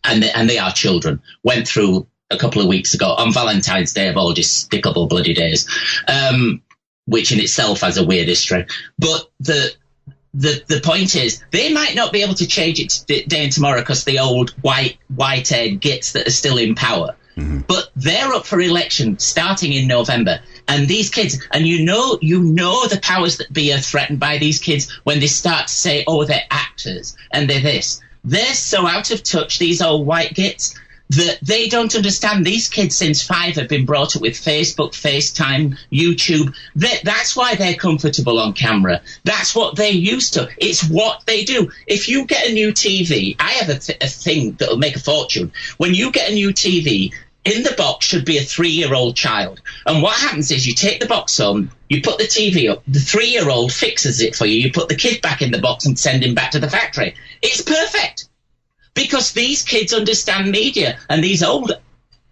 and they are children, went through a couple of weeks ago on Valentine's Day of all despicable bloody days, which in itself has a weird history. But the point is, they might not be able to change it today and tomorrow because the old white-haired gits that are still in power. Mm-hmm. But they're up for election starting in November. And these kids, and you know the powers that be are threatened by these kids when they start to say, oh, they're actors and they're this. They're so out of touch, these old white gits, that they don't understand. These kids since 5 have been brought up with Facebook, FaceTime, YouTube. That's why they're comfortable on camera. That's what they're used to. It's what they do. If you get a new TV, I have a thing that will make a fortune. When you get a new TV, in the box should be a 3-year-old child. And what happens is you take the box home, you put the TV up, the 3-year-old fixes it for you, you put the kid back in the box and send him back to the factory. It's perfect. Because these kids understand media, and these old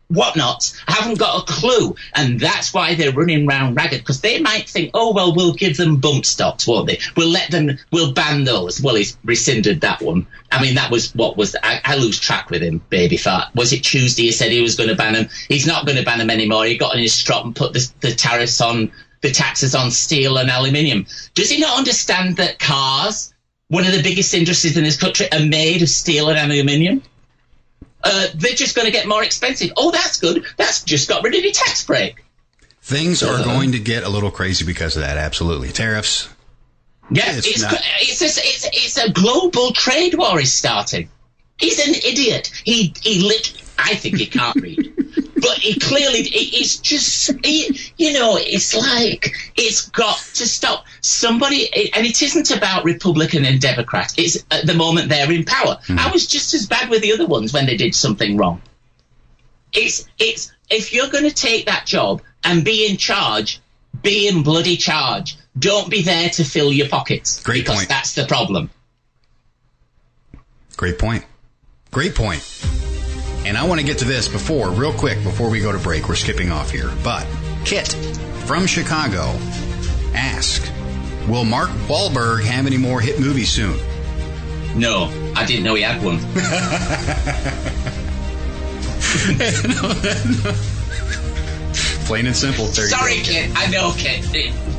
whatnots haven't got a clue, and that's why they're running round ragged, because they might think, oh, well, we'll give them bump stocks, won't they? We'll ban those. Well, he's rescinded that one. I mean, that was I lose track with him, baby fart. Was it Tuesday he said he was going to ban them? He's not going to ban them anymore. He got in his strop and put the tariffs on, the taxes on steel and aluminium. Does he not understand that cars, one of the biggest industries in this country, are made of steel and aluminium? They're just going to get more expensive. Oh, that's good. That's just got rid of your tax break. Things are going to get a little crazy because of that. Absolutely. Tariffs. Yeah, it's a global trade war is starting. He's an idiot. I think he can't read. But he clearly, it's just, it's like, it's got to stop. Somebody, and it isn't about Republican and Democrat. It's at the moment they're in power. Mm-hmm. I was just as bad with the other ones when they did something wrong. It's if you're going to take that job and be in charge, be in bloody charge. Don't be there to fill your pockets. Great point. That's the problem. Great point. Great point. And I want to get to this real quick, before we go to break. We're skipping off here. But Kit from Chicago asked, will Mark Wahlberg have any more hit movies soon? No, I didn't know he had one. Plain and simple. Sorry, Kit. I know, Kit.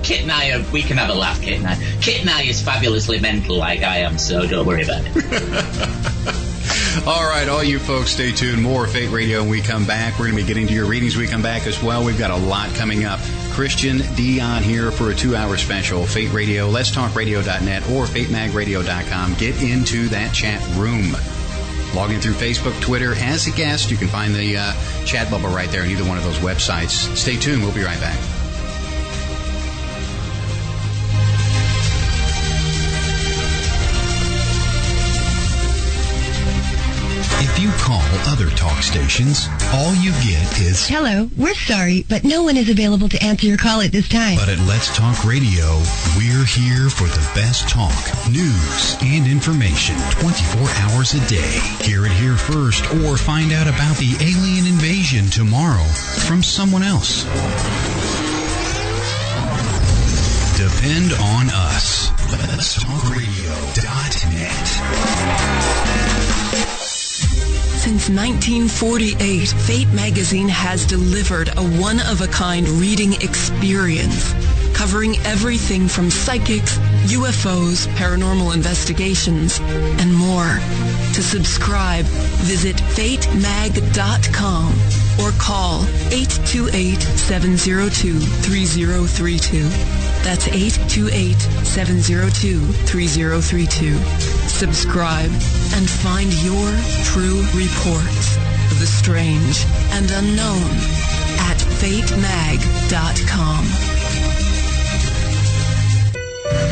Kit and I, we can have a laugh, Kit and I. Kit and I is fabulously mental like I am, so don't worry about it. All right, all you folks, stay tuned. More Fate Radio when we come back. We're going to be getting to your readings when we come back as well. We've got a lot coming up. Christian Dion here for a 2-hour special. Fate Radio, letstalkradio.net or fatemagradio.com. Get into that chat room. Log in through Facebook, Twitter as a guest. You can find the chat bubble right there on either one of those websites. Stay tuned. We'll be right back. If you call other talk stations, all you get is, "Hello, we're sorry, but no one is available to answer your call at this time." But at Let's Talk Radio, we're here for the best talk, news, and information 24 hours a day. Hear it here first or find out about the alien invasion tomorrow from someone else. Depend on us. Let'sTalkRadio.net. Since 1948, Fate magazine has delivered a one-of-a-kind reading experience, covering everything from psychics, UFOs, paranormal investigations, and more. To subscribe, visit fatemag.com or call 828-702-3032. That's 828-702-3032. Subscribe and find your true reports of the strange and unknown at fatemag.com.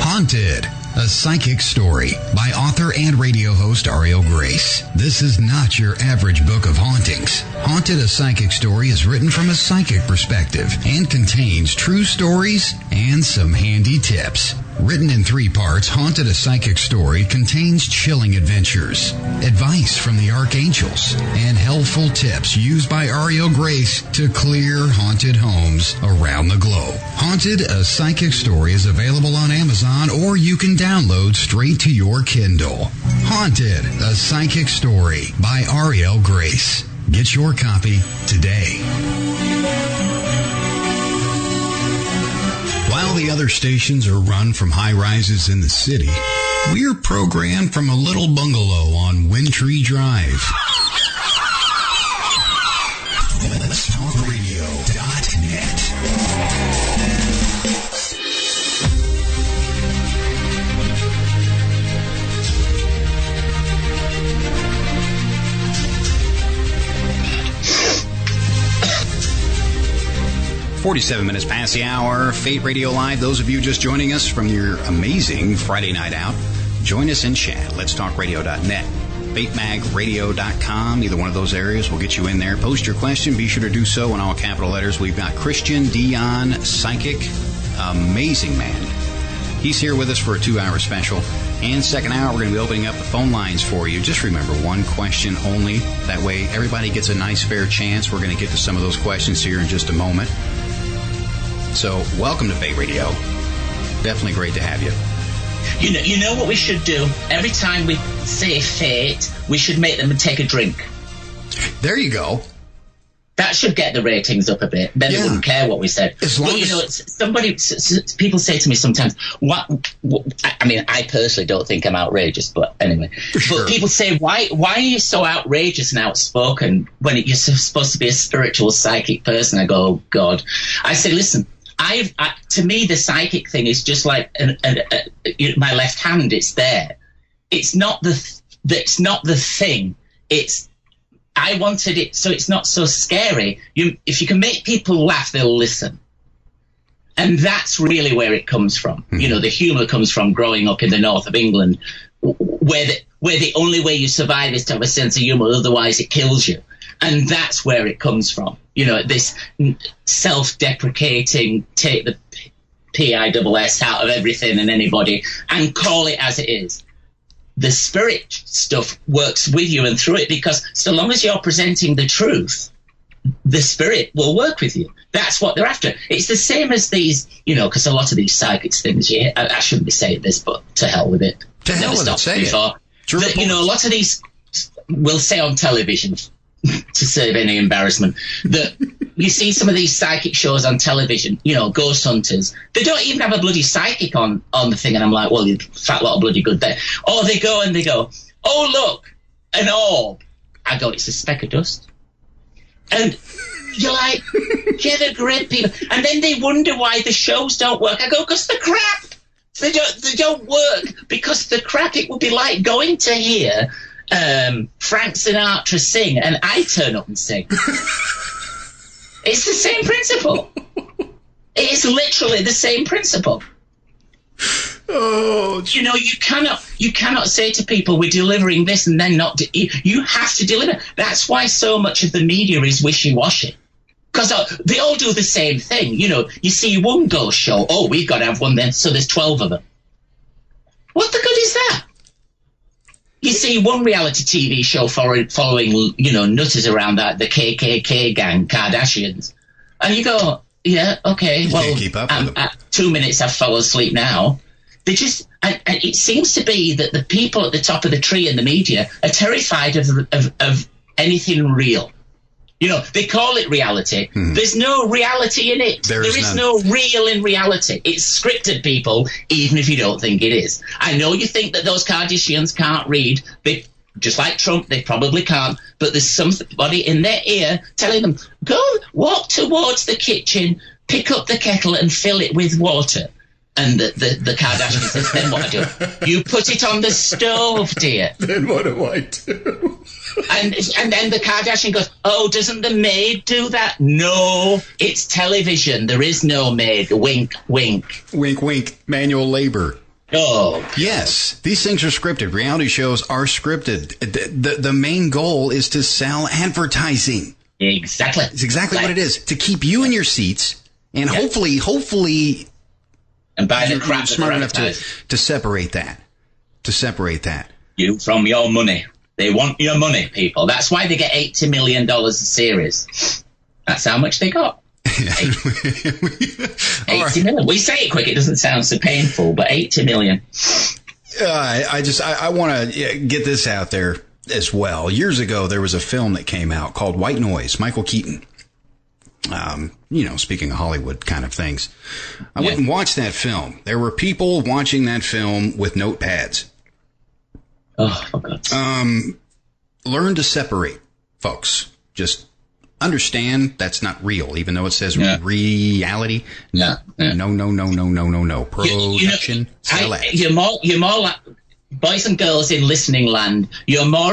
Haunted, a psychic story by author and radio host Ariel Grace. This is not your average book of hauntings. Haunted, a psychic story is written from a psychic perspective and contains true stories and some handy tips. Written in 3 parts, Haunted, a Psychic Story contains chilling adventures, advice from the archangels, and helpful tips used by Ariel Grace to clear haunted homes around the globe. Haunted, a Psychic Story is available on Amazon or you can download straight to your Kindle. Haunted, a Psychic Story by Ariel Grace. Get your copy today. While the other stations are run from high-rises in the city, we're programmed from a little bungalow on Windtree Drive. Let'sTalkRadio.net. 47 minutes past the hour. Fate Radio Live. Those of you just joining us from your amazing Friday night out, join us in chat. Let'sTalkRadio.net. FateMagRadio.com. Either one of those areas will get you in there. Post your question. Be sure to do so in all capital letters. We've got Christian Dion, psychic, amazing man. He's here with us for a 2-hour special. And second hour, we're going to be opening up the phone lines for you. Just remember, one question only. That way, everybody gets a nice, fair chance. We're going to get to some of those questions here in just a moment. So, welcome to Fate Radio. Definitely great to have you. You know what we should do? Every time we say fate, we should make them take a drink. There you go. That should get the ratings up a bit. Then they wouldn't care what we said. As long as people say to me sometimes, what? I mean, I personally don't think I'm outrageous, but anyway. Sure. But people say, why are you so outrageous and outspoken when you're supposed to be a spiritual, psychic person? I go, oh, God. I say, listen. To me, the psychic thing is just like my left hand. It's there. It's not the thing. I wanted it so it's not so scary. If you can make people laugh, they'll listen. And that's really where it comes from. Mm-hmm. You know, the humour comes from growing up in the north of England, where the only way you survive is to have a sense of humour. Otherwise, it kills you. And that's where it comes from. You know, this self-deprecating, take the PISS out of everything and anybody and call it as it is. The spirit stuff works with you and through it because so long as you're presenting the truth, the spirit will work with you. That's what they're after. It's the same as these, you know, because a lot of these psychics things, I shouldn't be saying this, but to hell with it. To hell with it, say it. You know, a lot of these will say on television, to save any embarrassment, that you see some of these psychic shows on television, you know, ghost hunters. They don't even have a bloody psychic on the thing, and I'm like, well, you fat lot of bloody good there. Or they go, oh, look, an orb. I go, it's a speck of dust. And you're like, yeah, they're great people. And then they wonder why the shows don't work. I go, because they're crap. They don't work because they're crap. It would be like going to hear Frank Sinatra sing, and I turn up and sing. It's the same principle. It is literally the same principle. Oh, you know, you cannot say to people, we're delivering this and then not. You have to deliver. That's why so much of the media is wishy-washy. Because they all do the same thing. You know, you see one ghost show, oh, we've got to have one then, so there's 12 of them. What the good is that? You see one reality TV show following, you know, nutters around that, the KKK gang, Kardashians. And you go, yeah, okay, well, can't keep up with them. At 2 minutes I've fallen asleep now. They just, and it seems to be that the people at the top of the tree in the media are terrified of anything real. You know, they call it reality. Mm-hmm. There's no reality in it. There is no real in reality. It's scripted, people, even if you don't think it is. I know you think that those Kardashians can't read. They, just like Trump, they probably can't. But there's somebody in their ear telling them, go walk towards the kitchen, pick up the kettle and fill it with water. And the Kardashian says, then what do? You put it on the stove, dear. Then what do I do? And then the Kardashian goes, oh, doesn't the maid do that? No, it's television. There is no maid. Wink, wink. Wink, wink. Manual labor. Oh. Yes, these things are scripted. Reality shows are scripted. The main goal is to sell advertising. Exactly. It's exactly what it is. To keep you in your seats and hopefully... And buy the crap smart enough to separate that. You from your money. They want your money, people. That's why they get $80 million a series. That's how much they got. 80 million. We say it quick, it doesn't sound so painful, but 80 million. I want to get this out there as well. Years ago, there was a film that came out called White Noise, Michael Keaton. You know, speaking of Hollywood kind of things. I went and watched that film. There were people watching that film with notepads. Oh, for God's sake. Learn to separate, folks. Just understand that's not real, even though it says reality. Yeah. No. Production. You're more like boys and girls in listening land. You're more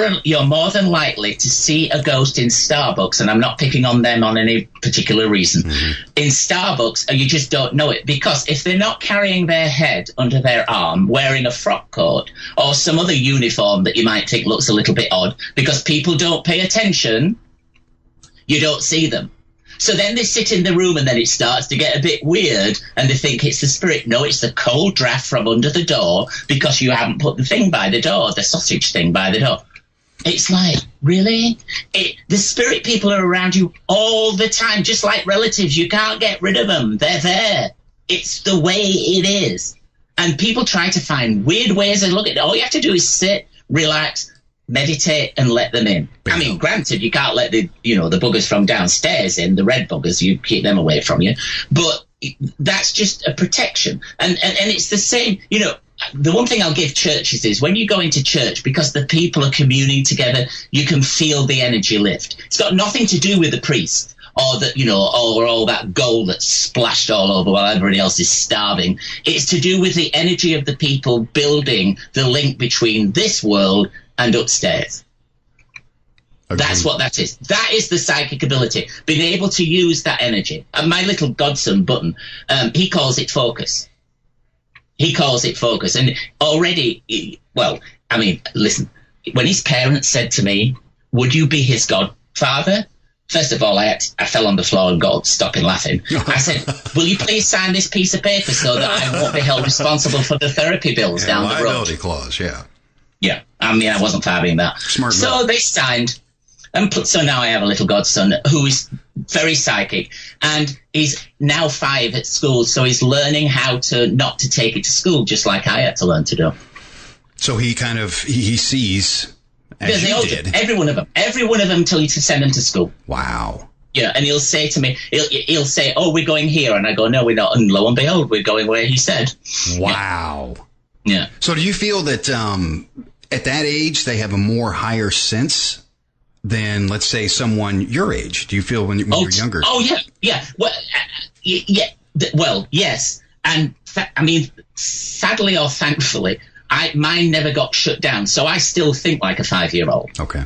than likely to see a ghost in Starbucks, and I'm not picking on them on any particular reason. Mm-hmm. In Starbucks, you just don't know it, because if they're not carrying their head under their arm, wearing a frock coat or some other uniform that you might think looks a little bit odd, because people don't pay attention, you don't see them. So then they sit in the room and then it starts to get a bit weird and they think it's the spirit. No, it's the cold draft from under the door because you haven't put the thing by the door, the sausage thing by the door. It's like, really? The spirit people are around you all the time, just like relatives. You can't get rid of them. They're there. It's the way it is. And people try to find weird ways of looking at it. All you have to do is sit, relax, meditate and let them in. I mean, granted, you can't let the buggers from downstairs in, the red buggers, you keep them away from you. But that's just a protection. And it's the same, you know, the one thing I'll give churches is when you go into church, because the people are communing together, you can feel the energy lift. It's got nothing to do with the priest or that, you know, or all that gold that's splashed all over while everybody else is starving. It's to do with the energy of the people building the link between this world and upstairs. Okay. That's what that is. That is the psychic ability, being able to use that energy. And my little godson, Button, he calls it focus. He calls it focus. And already, well, I mean, listen, when his parents said to me, would you be his godfather? First of all, I fell on the floor and got stopping laughing. I said, will you please sign this piece of paper so that I won't be held responsible for the therapy bills down the road? Liability clause, yeah. Yeah, I mean, I wasn't fabbing that. Smart so enough. They signed, and so now I have a little godson who is very psychic, and he's now 5 at school, so he's learning how to not to take it to school, just like I had to learn to do. So he kind of, he sees Because they all did. Every one of them till you to send them to school. Wow. Yeah, and he'll say to me, he'll say, "Oh, we're going here," and I go, "No, we're not." And lo and behold, we're going where he said. Wow. Yeah. So do you feel that at that age they have a more higher sense than, let's say, someone your age? Do you feel when you're younger? Oh, yeah. Well, well, yes. And I mean, sadly or thankfully, mine never got shut down, so I still think like a 5-year-old. Okay.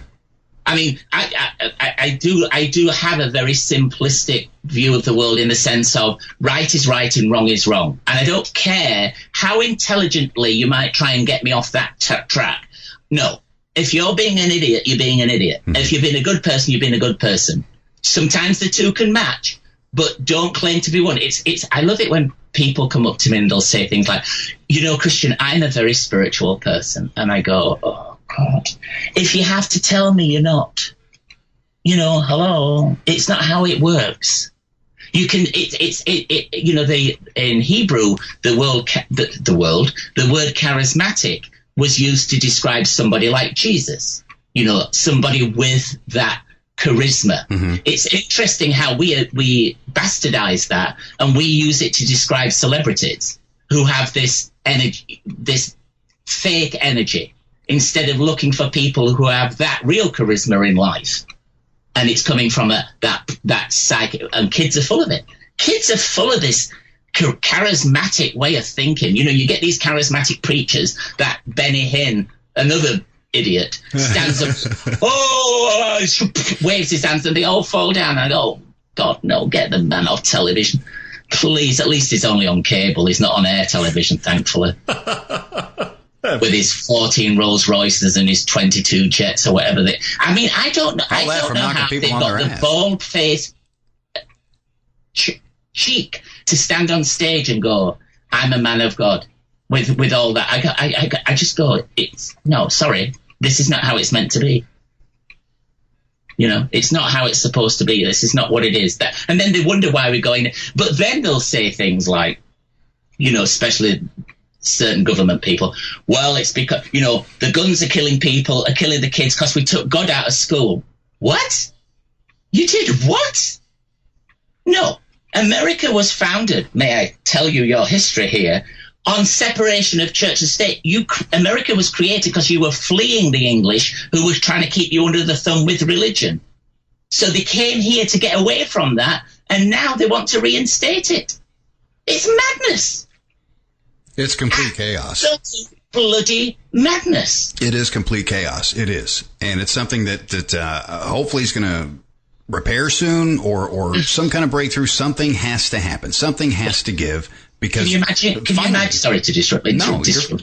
I mean, I do have a very simplistic view of the world in the sense of right is right and wrong is wrong. And I don't care how intelligently you might try and get me off that track. No. If you're being an idiot, you're being an idiot. Mm-hmm. If you've been a good person, you've been a good person. Sometimes the two can match, but don't claim to be one. I love it when people come up to me and they'll say things like, Christian, I'm a very spiritual person. And I go, oh, God, if you have to tell me you're not, hello, it's not how it works. You can, in Hebrew, the word charismatic was used to describe somebody like Jesus, somebody with that charisma. Mm-hmm. It's interesting how we bastardize that and we use it to describe celebrities who have this energy, this fake energy, instead of looking for people who have that real charisma in life. And it's coming from that psychic, and kids are full of it. Kids are full of this charismatic way of thinking. You get these charismatic preachers, that Benny Hinn, another idiot, stands up, waves his hands, and they all fall down. I go, oh, God, no, get the man off television. Please, at least he's only on cable. He's not on air television, thankfully. With his 14 Rolls Royces and his 22 jets or whatever. I don't know how they've got the bald-faced cheek to stand on stage and go, I'm a man of God. With all that, I just go, sorry, this is not how it's meant to be. It's not how it's supposed to be. This is not what it is. And then they wonder why we're going. But then they'll say things like, especially certain government people, well, it's because, the guns are killing people, are killing the kids because we took God out of school. What? You did what? No. America was founded, may I tell you your history here, on separation of church and state. America was created because you were fleeing the English who were trying to keep you under the thumb with religion. So they came here to get away from that, and now they want to reinstate it. It's madness. It's complete chaos. Bloody madness. It is complete chaos. It is. And it's something that hopefully is going to repair soon or some kind of breakthrough. Something has to happen. Something has to give. Because Can you imagine? Sorry to disrupt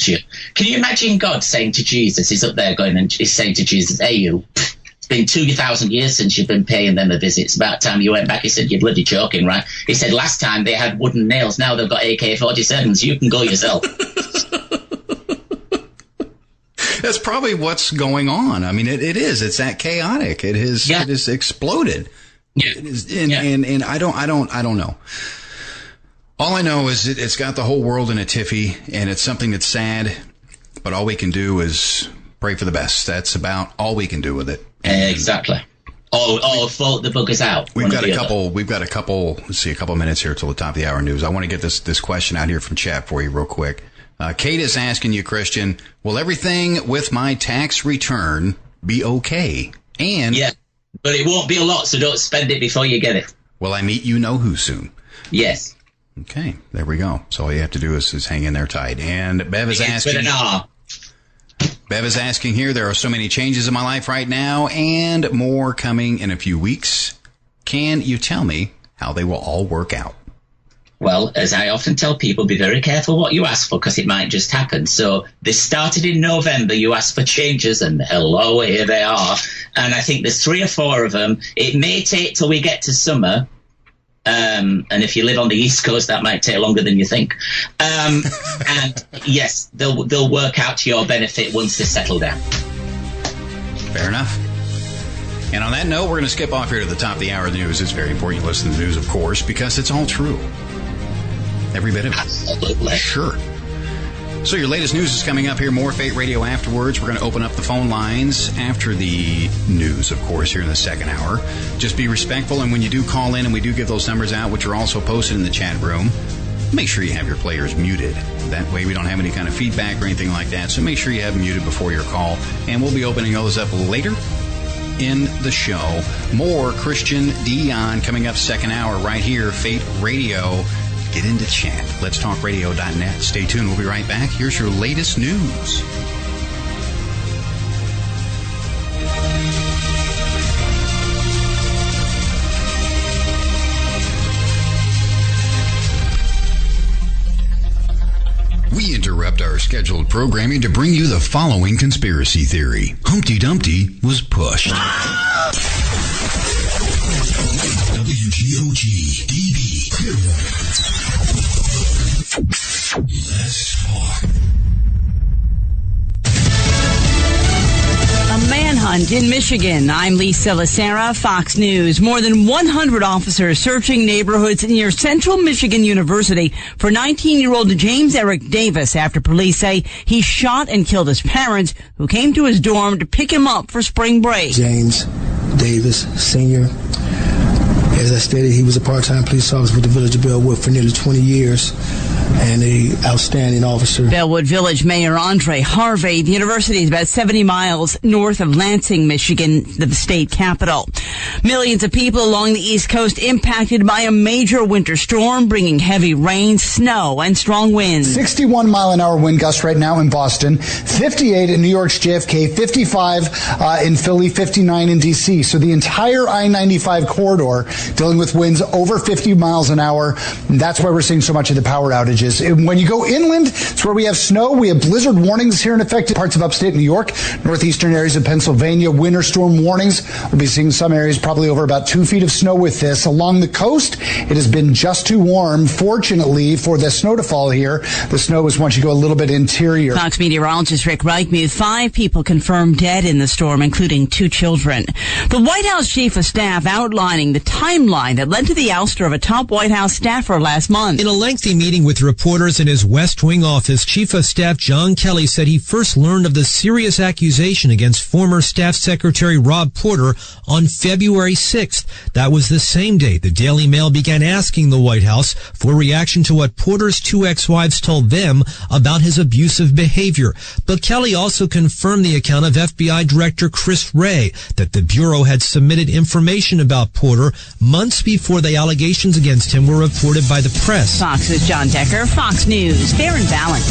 you. Can you imagine God saying to Jesus, he's up there going and he's saying to Jesus, hey, you, it's been 2,000 years since you've been paying them a visit. It's about time you went back. He said, you're bloody joking, right? He said, last time they had wooden nails. Now they've got AK-47s. You can go yourself. That's probably what's going on. I mean, it is. It's that chaotic. It is exploded. Yeah. It is, and I don't know. All I know is it's got the whole world in a tiffy, and it's something that's sad, but all we can do is pray for the best. That's about all we can do with it. Exactly. Vote the buggers out. We've got a couple, let's see, a couple minutes here till the top of the hour news. I want to get this question out here from chat for you real quick. Kate is asking you, Christian, will everything with my tax return be okay? And yeah, but it won't be a lot, so don't spend it before you get it. Will I meet you-know-who soon? Yes. Okay, there we go. So all you have to do is hang in there tight. And Bev is asking here, there are so many changes in my life right now and more coming in a few weeks. Can you tell me how they will all work out? Well, as I often tell people, be very careful what you ask for because it might just happen. So this started in November. You asked for changes and hello, here they are. And I think there's 3 or 4 of them. It may take till we get to summer. And if you live on the East Coast, that might take longer than you think. And yes, they'll work out to your benefit once they settle down. Fair enough. And on that note, we're going to skip off here to the top of the hour news. It's very important you listen to the news, of course, because it's all true. Every bit of it. Absolutely. Sure. So your latest news is coming up here. More Fate Radio afterwards. We're going to open up the phone lines after the news, of course, here in the second hour. Just be respectful, and when you do call in, and we do give those numbers out, which are also posted in the chat room, make sure you have your players muted. That way we don't have any kind of feedback or anything like that. So make sure you have them muted before your call, and we'll be opening those up later in the show. More Christian Dion coming up second hour right here, Fate Radio. Get into chat. Let'sTalkRadio.net. Stay tuned. We'll be right back. Here's your latest news. We interrupt our scheduled programming to bring you the following conspiracy theory. Humpty Dumpty was pushed. WGOG DB Clearwater. Let's talk. A manhunt in Michigan. I'm Lisa Lacera, Fox News. More than 100 officers searching neighborhoods near Central Michigan University for 19-year-old James Eric Davis after police say he shot and killed his parents who came to his dorm to pick him up for spring break. James Davis, Sr. As I stated, he was a part-time police officer with the Village of Bellwood for nearly 20 years and an outstanding officer. Bellwood Village Mayor Andre Harvey. The university is about 70 miles north of Lansing, Michigan, the state capital. Millions of people along the East Coast impacted by a major winter storm, bringing heavy rain, snow, and strong winds. 61-mile-an-hour wind gust right now in Boston, 58 in New York's JFK, 55 in Philly, 59 in D.C. So the entire I-95 corridor dealing with winds over 50 miles an hour. That's why we're seeing so much of the power outages. And when you go inland, it's where we have snow. We have blizzard warnings here in effect in parts of upstate New York, northeastern areas of Pennsylvania, winter storm warnings. We'll be seeing some areas probably over about 2 feet of snow with this. Along the coast, it has been just too warm, fortunately, for the snow to fall here. The snow is once you go a little bit interior. Fox meteorologist Rick Reichmuth, 5 people confirmed dead in the storm, including 2 children. The White House chief of staff outlining the timeline that led to the ouster of a top White House staffer last month. In a lengthy meeting with reporters in his West Wing office, Chief of Staff John Kelly said he first learned of the serious accusation against former Staff Secretary Rob Porter on February 6th. That was the same day the Daily Mail began asking the White House for a reaction to what Porter's 2 ex-wives told them about his abusive behavior. But Kelly also confirmed the account of FBI Director Chris Wray that the Bureau had submitted information about Porter months before the allegations against him were reported by the press. Fox's John Decker, Fox News, fair and balanced.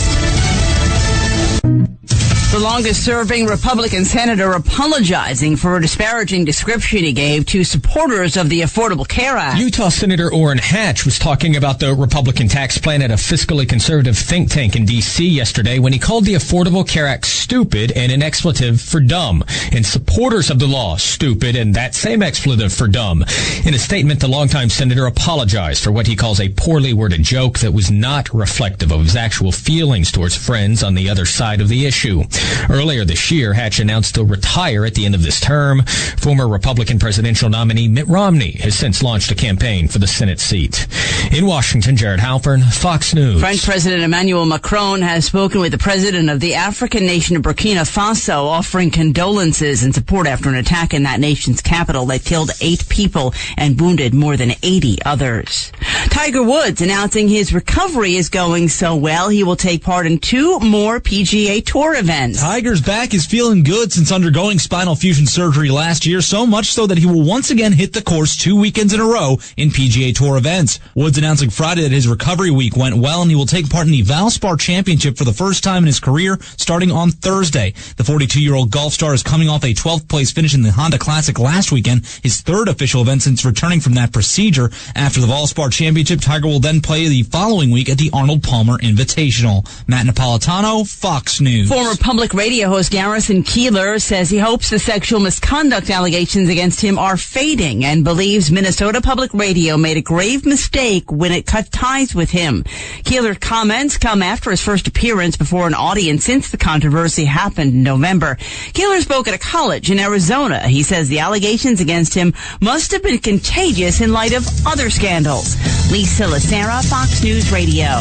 The longest-serving Republican senator apologizing for a disparaging description he gave to supporters of the Affordable Care Act. Utah Senator Orrin Hatch was talking about the Republican tax plan at a fiscally conservative think tank in D.C. yesterday when he called the Affordable Care Act stupid and an expletive for dumb, and supporters of the law stupid and that same expletive for dumb. In a statement, the longtime senator apologized for what he calls a poorly worded joke that was not reflective of his actual feelings towards friends on the other side of the issue. Earlier this year, Hatch announced he'll retire at the end of this term. Former Republican presidential nominee Mitt Romney has since launched a campaign for the Senate seat. In Washington, Jared Halpern, Fox News. French President Emmanuel Macron has spoken with the president of the African nation of Burkina Faso, offering condolences and support after an attack in that nation's capital that killed 8 people and wounded more than 80 others. Tiger Woods announcing his recovery is going so well, he will take part in 2 more PGA Tour events. Tiger's back is feeling good since undergoing spinal fusion surgery last year, so much so that he will once again hit the course 2 weekends in a row in PGA Tour events. Woods announcing Friday that his recovery week went well and he will take part in the Valspar Championship for the first time in his career starting on Thursday. The 42-year-old golf star is coming off a 12th place finish in the Honda Classic last weekend, his 3rd official event since returning from that procedure. After the Valspar Championship, Tiger will then play the following week at the Arnold Palmer Invitational. Matt Napolitano, Fox News. Former public radio host Garrison Keillor says he hopes the sexual misconduct allegations against him are fading and believes Minnesota Public Radio made a grave mistake when it cut ties with him. Keillor's comments come after his first appearance before an audience since the controversy happened in November. Keillor spoke at a college in Arizona. He says the allegations against him must have been contagious in light of other scandals. Lisa Lacera, Fox News Radio.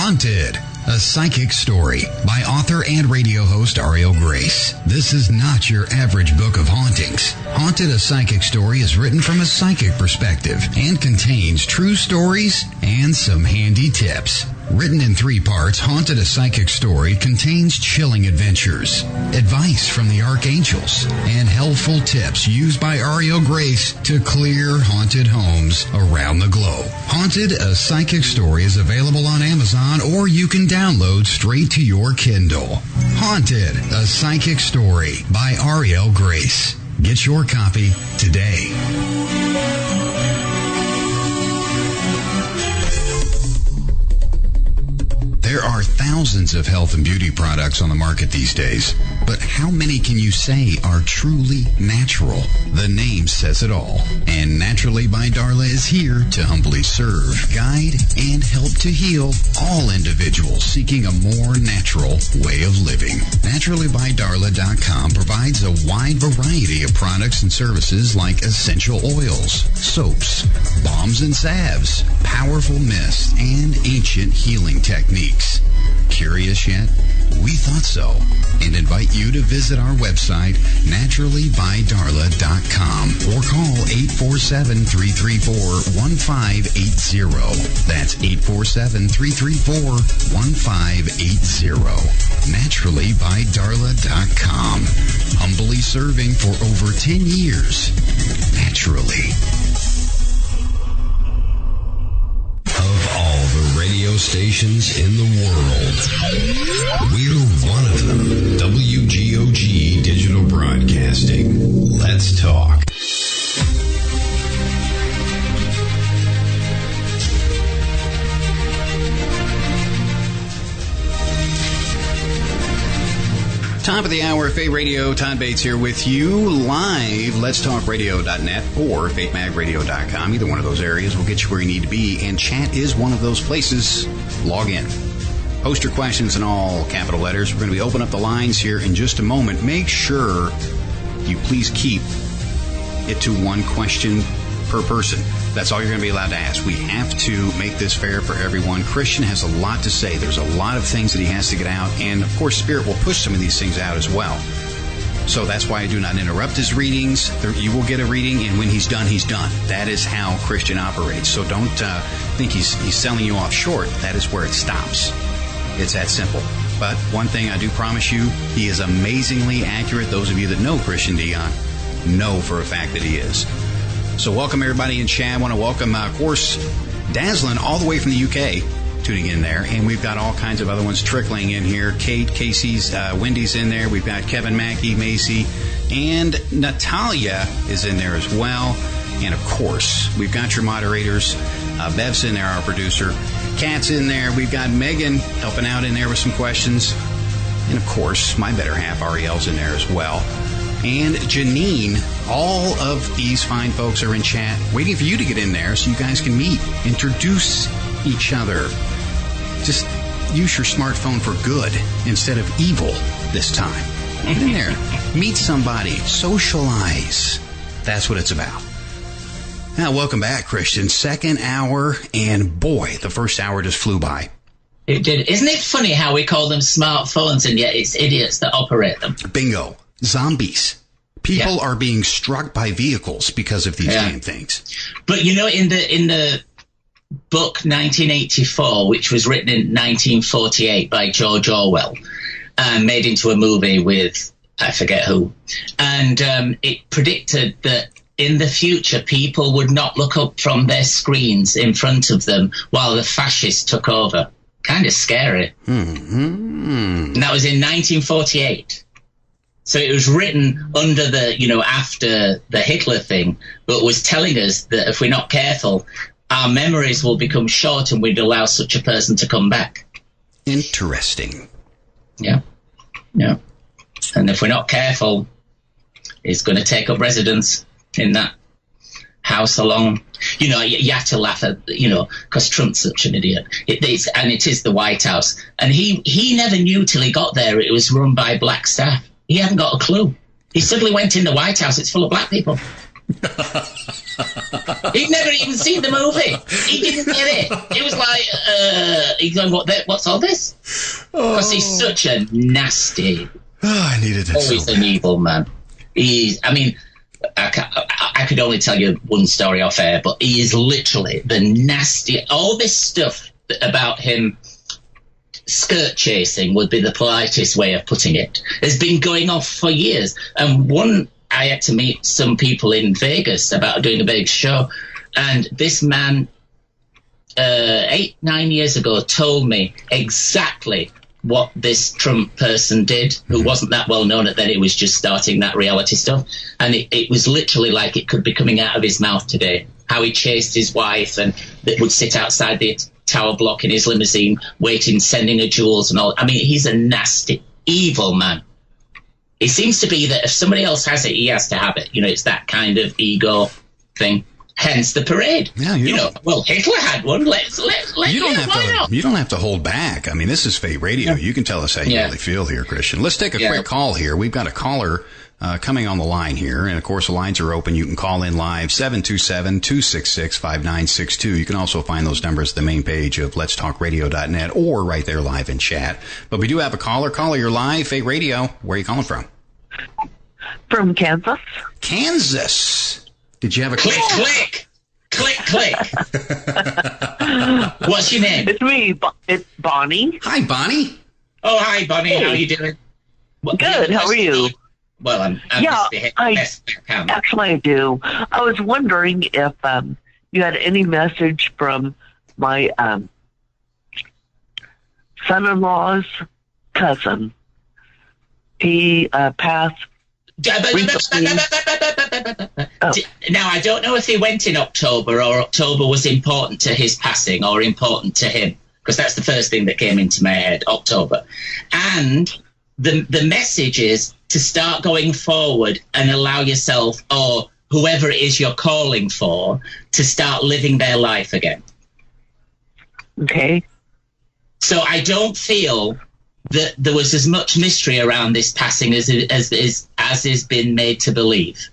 Haunted, a psychic story by author and radio host Ariel Grace. This is not your average book of hauntings. Haunted, a psychic story is written from a psychic perspective and contains true stories and some handy tips. Written in 3 parts, Haunted, a Psychic Story contains chilling adventures, advice from the archangels, and helpful tips used by Ariel Grace to clear haunted homes around the globe. Haunted, a Psychic Story is available on Amazon, or you can download straight to your Kindle. Haunted, a Psychic Story by Ariel Grace. Get your copy today. There are thousands of health and beauty products on the market these days, but how many can you say are truly natural? The name says it all, and Naturally by Darla is here to humbly serve, guide, and help to heal all individuals seeking a more natural way of living. NaturallyByDarla.com provides a wide variety of products and services like essential oils, soaps, balms and salves, powerful mists, and ancient healing techniques. Curious yet? We thought so, and invite you to visit our website, naturallybydarla.com, or call 847-334-1580. That's 847-334-1580. naturallybydarla.com. Humbly serving for over 10 years. Naturally. Of all the radio stations in the world, we're one of them. WGOG Digital Broadcasting. Let's talk. Top of the hour, Faith Radio. Todd Bates here with you live. Let'sTalkRadio.net or FaithMagRadio.com. Either one of those areas will get you where you need to be, and chat is one of those places. Log in. Post your questions in all capital letters. We're going to be opening up the lines here in just a moment. Make sure you please keep it to one question per person. That's all you're going to be allowed to ask. We have to make this fair for everyone. Christian has a lot to say. There's a lot of things that he has to get out. And, of course, Spirit will push some of these things out as well. So that's why I do not interrupt his readings. You will get a reading, and when he's done, he's done. That is how Christian operates. So don't think he's selling you off short. That is where it stops. It's that simple. But one thing I do promise you, he is amazingly accurate. Those of you that know Christian Dion know for a fact that he is. So welcome everybody in chat. I want to welcome, of course, Dazzlin all the way from the UK tuning in there. And we've got all kinds of other ones trickling in here. Kate, Casey's, Wendy's in there. We've got Kevin Mackey, Macy, and Natalia is in there as well. And, of course, we've got your moderators. Bev's in there, our producer. Kat's in there. We've got Megan helping out in there with some questions. And, of course, my better half, Ariel's in there as well. And Janine, all of these fine folks are in chat, waiting for you to get in there so you guys can meet, introduce each other. Just use your smartphone for good instead of evil this time. Get in there. Meet somebody. Socialize. That's what it's about. Now, welcome back, Christian. Second hour, and boy, the first hour just flew by. It did. Isn't it funny how we call them smartphones and yet it's idiots that operate them? Bingo. Zombies. People are being struck by vehicles because of these damn things. But you know, in the book 1984, which was written in 1948 by George Orwell, made into a movie with I forget who, and it predicted that in the future people would not look up from their screens in front of them while the fascists took over. Kind of scary. Mm-hmm. And that was in 1948. So it was written under the, after the Hitler thing, but was telling us that if we're not careful, our memories will become short and we'd allow such a person to come back. Interesting. Yeah. Yeah. And if we're not careful, he's going to take up residence in that house along. You have to laugh at, because Trump's such an idiot. It is the White House. And he never knew till he got there it was run by black staff. He hadn't got a clue. He suddenly went in the White House. It's full of black people. He'd never even seen the movie. He didn't get it. It was like, he's going, what's all this? Because he's such a nasty... I needed it. Always an evil man. I could only tell you one story off air, but he is literally the nasty... All this stuff about him skirt chasing would be the politest way of putting it. Has been going off for years. And I had to meet some people in Vegas about doing a big show, and this man 8-9 years ago told me exactly what this Trump person did, who wasn't that well known at then. It was just starting that reality stuff, and it was literally like it could be coming out of his mouth today, how he chased his wife and that would sit outside the tower block in his limousine waiting, sending her jewels and all. I mean, he's a nasty, evil man. It seems to be that if somebody else has it, he has to have it. It's that kind of ego thing. Hence the parade. Yeah, well, Hitler had one. You don't have to hold back. I mean, this is Fate Radio. Yeah. You can tell us how you really feel here, Christian. Let's take a quick call here. We've got a caller coming on the line here, and of course the lines are open. You can call in live 727-266-5962. You can also find those numbers at the main page of letstalkradio.net or right there live in chat. But we do have a caller. Caller, you're live, Fate Radio. Where are you calling from? From Kansas. Kansas. Did you have a click? What's your name? It's me. It's Bonnie. Hi, Bonnie. Oh, hi, Bonnie. Hey. How are you doing? Good. How are you? Well, I'm actually I do. I was wondering if you had any message from my son-in-law's cousin. He passed. Now, I don't know if he went in October or October was important to his passing or important to him, because that's the first thing that came into my head, October. And the message is to start going forward and allow yourself, or whoever it is you're calling for, to start living their life again. Okay. So I don't feel that there was as much mystery around this passing as is been made to believe.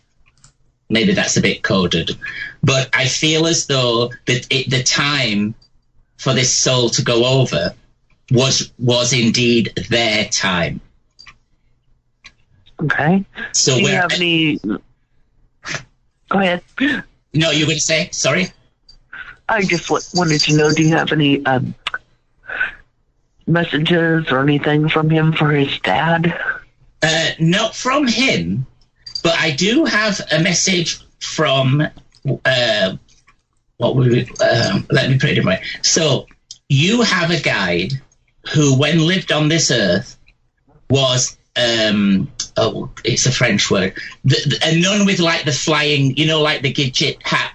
Maybe that's a bit coded, but I feel as though that the time for this soul to go over was indeed their time. Okay. So do you have any? Go ahead. No, you were going to say? Sorry. I just wanted to know. Do you have any messages or anything from him for his dad? Not from him, but I do have a message from let me put it differently. So you have a guide who, when lived on this earth, was it's a French word, a nun with like the flying, like the Gidget hat,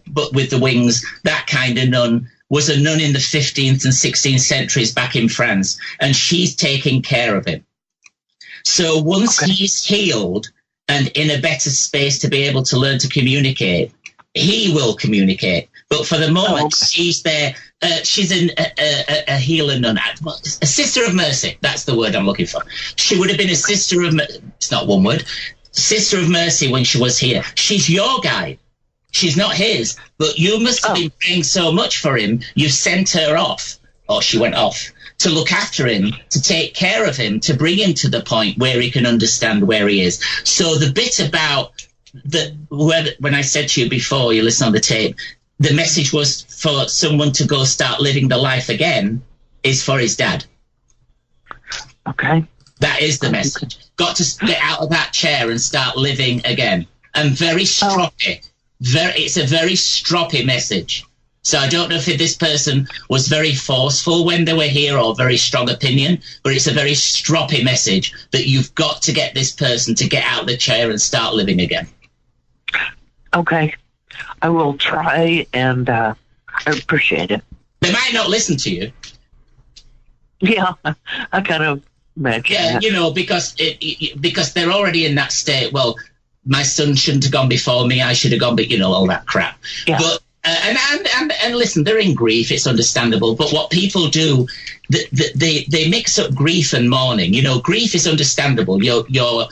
but with the wings, that kind of nun. Was a nun in the 15th and 16th centuries back in France, and she's taking care of him. So once he's healed and in a better space to be able to learn to communicate, he will communicate. But for the moment, she's there. She's a healer nun, a sister of mercy. That's the word I'm looking for. She would have been a sister of mercy. It's not one word. Sister of mercy when she was here. She's your guide. She's not his, but you must have been praying so much for him, you've sent her off, or she went off, to look after him, to take care of him, to bring him to the point where he can understand where he is. So the bit about when I said to you before, you listen on the tape, the message was for someone to go start living the life again, is for his dad. Okay. That is the message. Got to get out of that chair and start living again. And very stroppy. It's a very stroppy message. So I don't know if this person was very forceful when they were here or very strong opinion, but it's a very stroppy message that you've got to get this person to get out of the chair and start living again. Okay. I will try, and I appreciate it. They might not listen to you. Yeah, I kind of imagine that. Because they're already in that state. Well, my son shouldn't have gone before me. I should have gone, but all that crap. Yeah. But and listen, they're in grief. It's understandable. But what people do, they mix up grief and mourning. Grief is understandable. Your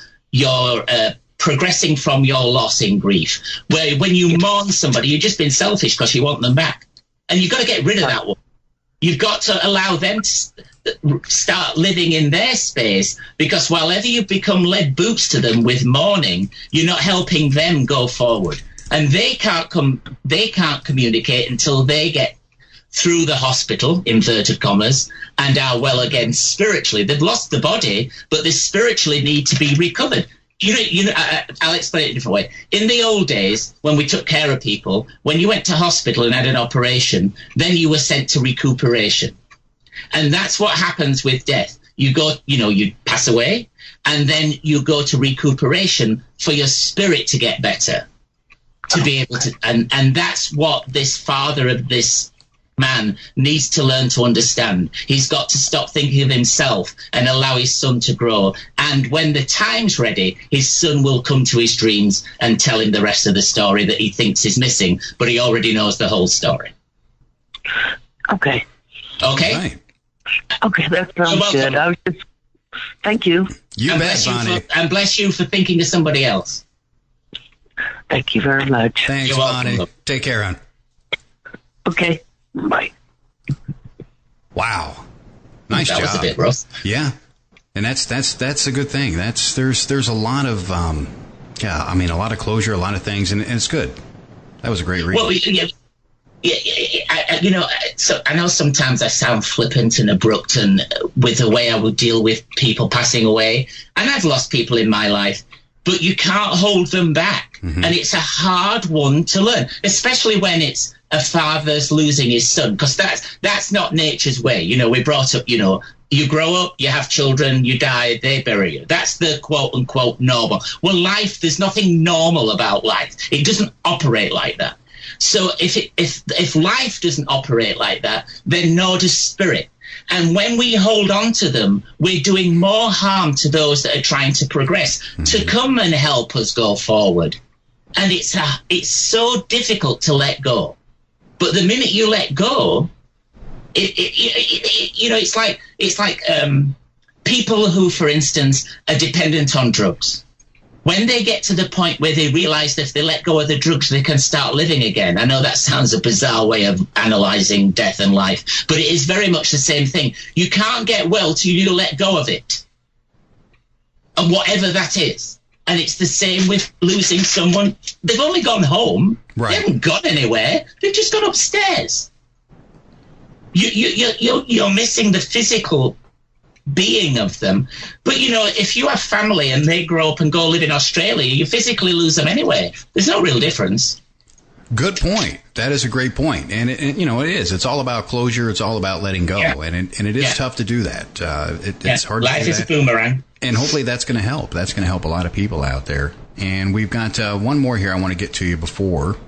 progressing from your loss in grief, where when you mourn somebody, you've just been selfish because you want them back. And you've got to get rid of that one. You've got to allow them to start living in their space, because whenever you become lead boots to them with mourning, you're not helping them go forward. And they can't communicate until they get through the hospital, inverted commas, and are well again spiritually. They've lost the body, but they spiritually need to be recovered. I'll explain it a different way. In the old days, when we took care of people, when you went to hospital and had an operation, then you were sent to recuperation. And that's what happens with death. You go, you pass away, and then you go to recuperation for your spirit to get better, to be able to, and that's what this father of this man needs to learn to understand. He's got to stop thinking of himself and allow his son to grow. And when the time's ready, his son will come to his dreams and tell him the rest of the story that he thinks is missing, but he already knows the whole story. Okay. Okay? Okay, that sounds good. Thank you. You bet, Bonnie. And bless you for thinking of somebody else. Thank you very much. Thanks, You're welcome. Bonnie. Take care, hon. Okay. Bye. Wow. Nice job. That was a bit rough. Yeah. And that's a good thing. There's a lot of a lot of closure, a lot of things, and it's good. That was a great read. Well, so I know sometimes I sound flippant and abrupt and with the way I would deal with people passing away, and I've lost people in my life, but you can't hold them back. Mm-hmm. And it's a hard one to learn, especially when it's a father's losing his son, because that's not nature's way. We're brought up, you grow up, you have children, you die, they bury you. That's the quote-unquote normal. Well, there's nothing normal about life. It doesn't operate like that. So if life doesn't operate like that, then nor does spirit. And when we hold on to them, we're doing more harm to those that are trying to progress, to come and help us go forward. And it's so difficult to let go. But the minute you let go, it's like people who, for instance, are dependent on drugs. When they get to the point where they realize that if they let go of the drugs, they can start living again. I know that sounds a bizarre way of analyzing death and life, but it is very much the same thing. You can't get well till you let go of it, and whatever that is. And it's the same with losing someone. They've only gone home. Right. They haven't gone anywhere. They've just gone upstairs. You're missing the physical being of them. But, if you have family and they grow up and go live in Australia, you physically lose them anyway. There's no real difference. Good point. That is a great point. And, it is. It's all about closure. It's all about letting go. Yeah. And it is tough to do that. It's hard to do that. Life is a boomerang. And hopefully that's going to help. That's going to help a lot of people out there. And we've got one more here I want to get to you before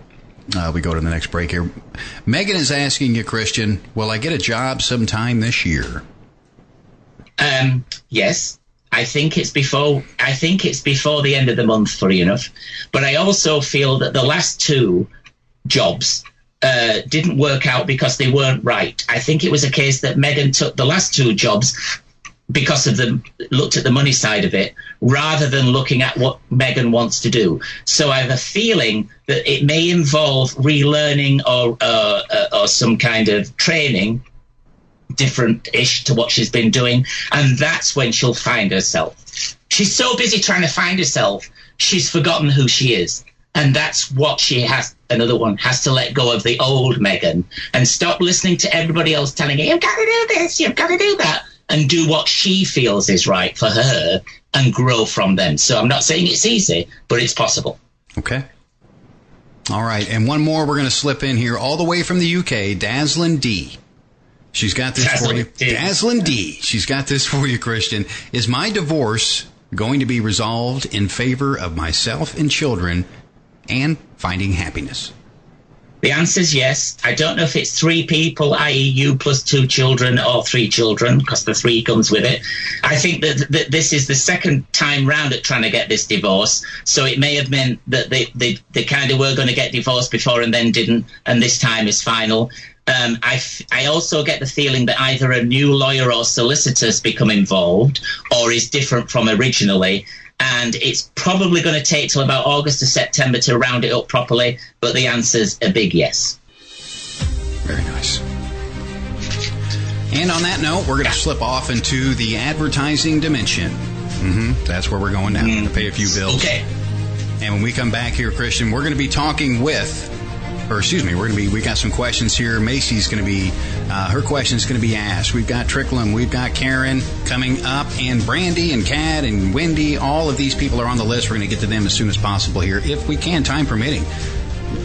we go to the next break here. Megan is asking you, Christian, will I get a job sometime this year? Yes. I think it's before the end of the month, funny enough. But I also feel that the last two jobs didn't work out because they weren't right. I think it was a case that Megan took the last two jobs because of looked at the money side of it rather than looking at what Megan wants to do. So I have a feeling that it may involve relearning or some kind of training, different-ish to what she's been doing, and that's when she'll find herself. She's so busy trying to find herself, she's forgotten who she is. And that's what she has, another one, has to let go of the old Megan and stop listening to everybody else telling her, you've got to do this, you've got to do that, and do what she feels is right for her and grow from them. So I'm not saying it's easy, but it's possible. Okay. All right. And one more we're going to slip in here all the way from the UK, Dazzlin' D. She's got this for you. Dazzlin' D. She's got this for you, Christian. Is my divorce going to be resolved in favor of myself and children and finding happiness? The answer is yes. I don't know if it's three people, i.e. you plus two children, or three children, because the three comes with it. I think that this is the second time round at trying to get this divorce, so it may have meant that they kind of were going to get divorced before and then didn't, and this time is final. I also get the feeling that either a new lawyer or solicitor's become involved or is different from originally. and it's probably going to take till about August or September to round it up properly, but the answer's a big yes. Very nice. And on that note, we're going to slip off into the advertising dimension. That's where we're going now. To pay a few bills. Okay. And when we come back here, Christian, we're going to be talking with, we got some questions here. Macy's going to be, her question's going to be asked. We've got Tricklum, we've got Karen coming up, and Brandy and Kat and Wendy. All of these people are on the list. We're going to get to them as soon as possible here, if we can, time permitting.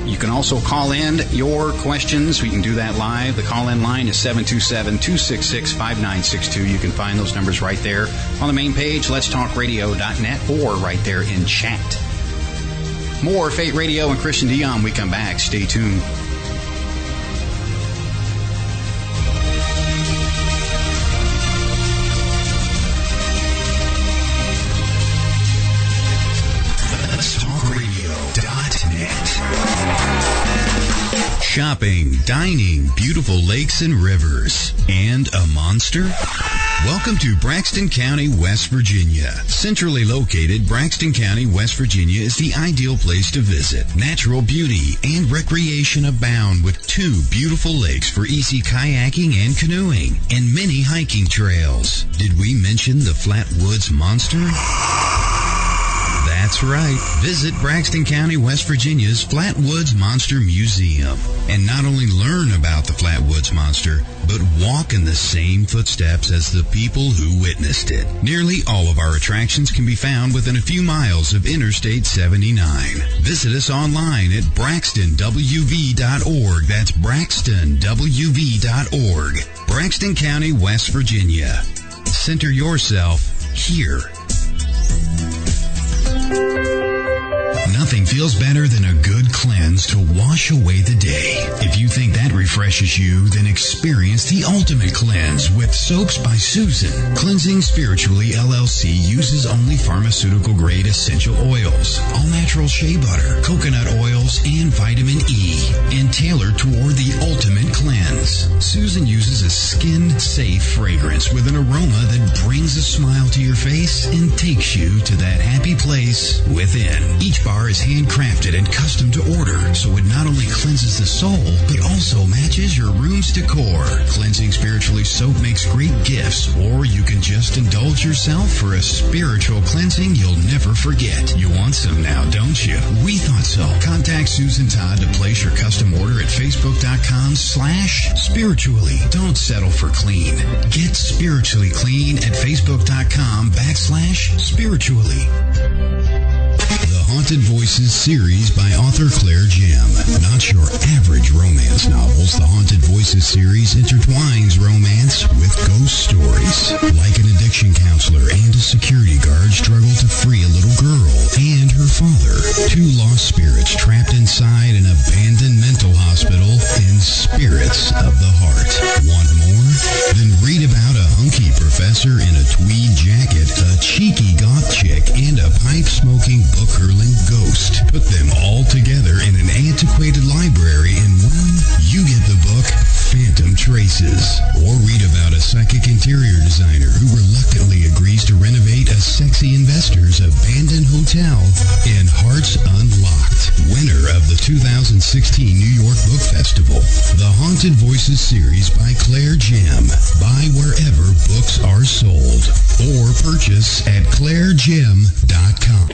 You can also call in your questions. We can do that live. The call-in line is 727-266-5962. You can find those numbers right there on the main page, letstalkradio.net, or right there in chat. More Fate Radio and Christian Dion. We come back. Stay tuned. Shopping, dining, beautiful lakes and rivers, and a monster? Welcome to Braxton County, West Virginia. Centrally located, Braxton County, West Virginia is the ideal place to visit. Natural beauty and recreation abound with 2 beautiful lakes for easy kayaking and canoeing, and many hiking trails. Did we mention the Flatwoods Monster? That's right. Visit Braxton County, West Virginia's Flatwoods Monster Museum and not only learn about the Flatwoods Monster, but walk in the same footsteps as the people who witnessed it. Nearly all of our attractions can be found within a few miles of Interstate 79. Visit us online at braxtonwv.org. That's braxtonwv.org. Braxton County, West Virginia. Center yourself here. Nothing feels better than a good cleanse to wash away the day. If you think that refreshes you, then experience the ultimate cleanse with Soaps by Susan. Cleansing Spiritually LLC uses only pharmaceutical-grade essential oils, all-natural shea butter, coconut oils, and vitamin E, and tailored toward the ultimate cleanse. Susan uses a skin-safe fragrance with an aroma that brings a smile to your face and takes you to that happy place within. Each bar is handcrafted and custom to order, so it not only cleanses the soul, but also matches your room's decor. Cleansing Spiritually soap makes great gifts, or you can just indulge yourself for a spiritual cleansing you'll never forget. You want some now, don't you? We thought so. Contact Susan Todd to place your custom order at facebook.com/spiritually. Don't settle for clean. Get spiritually clean at facebook.com/spiritually. The Haunted Voices series by author Claire Jim. Not your average romance novels, the Haunted Voices series intertwines romance with ghost stories. Like an addiction counselor and a security guard struggle to free a little girl and her father. 2 lost spirits trapped inside an abandoned mental hospital and spirits of the heart. Want more? Then read about a hunky professor in a tweed jacket, a cheeky goth chick, and a pipe-smoking, book-hurling ghost. Put them all together in an antiquated library and, well, you get the book Phantom Traces. Or read about a psychic interior designer who reluctantly agrees to renovate a sexy investor's abandoned hotel in Hearts Unlocked, winner of the 2016 New York Book Festival. The Haunted Voices series by Claire Jim. Buy wherever books are sold or purchase at clairejim.com.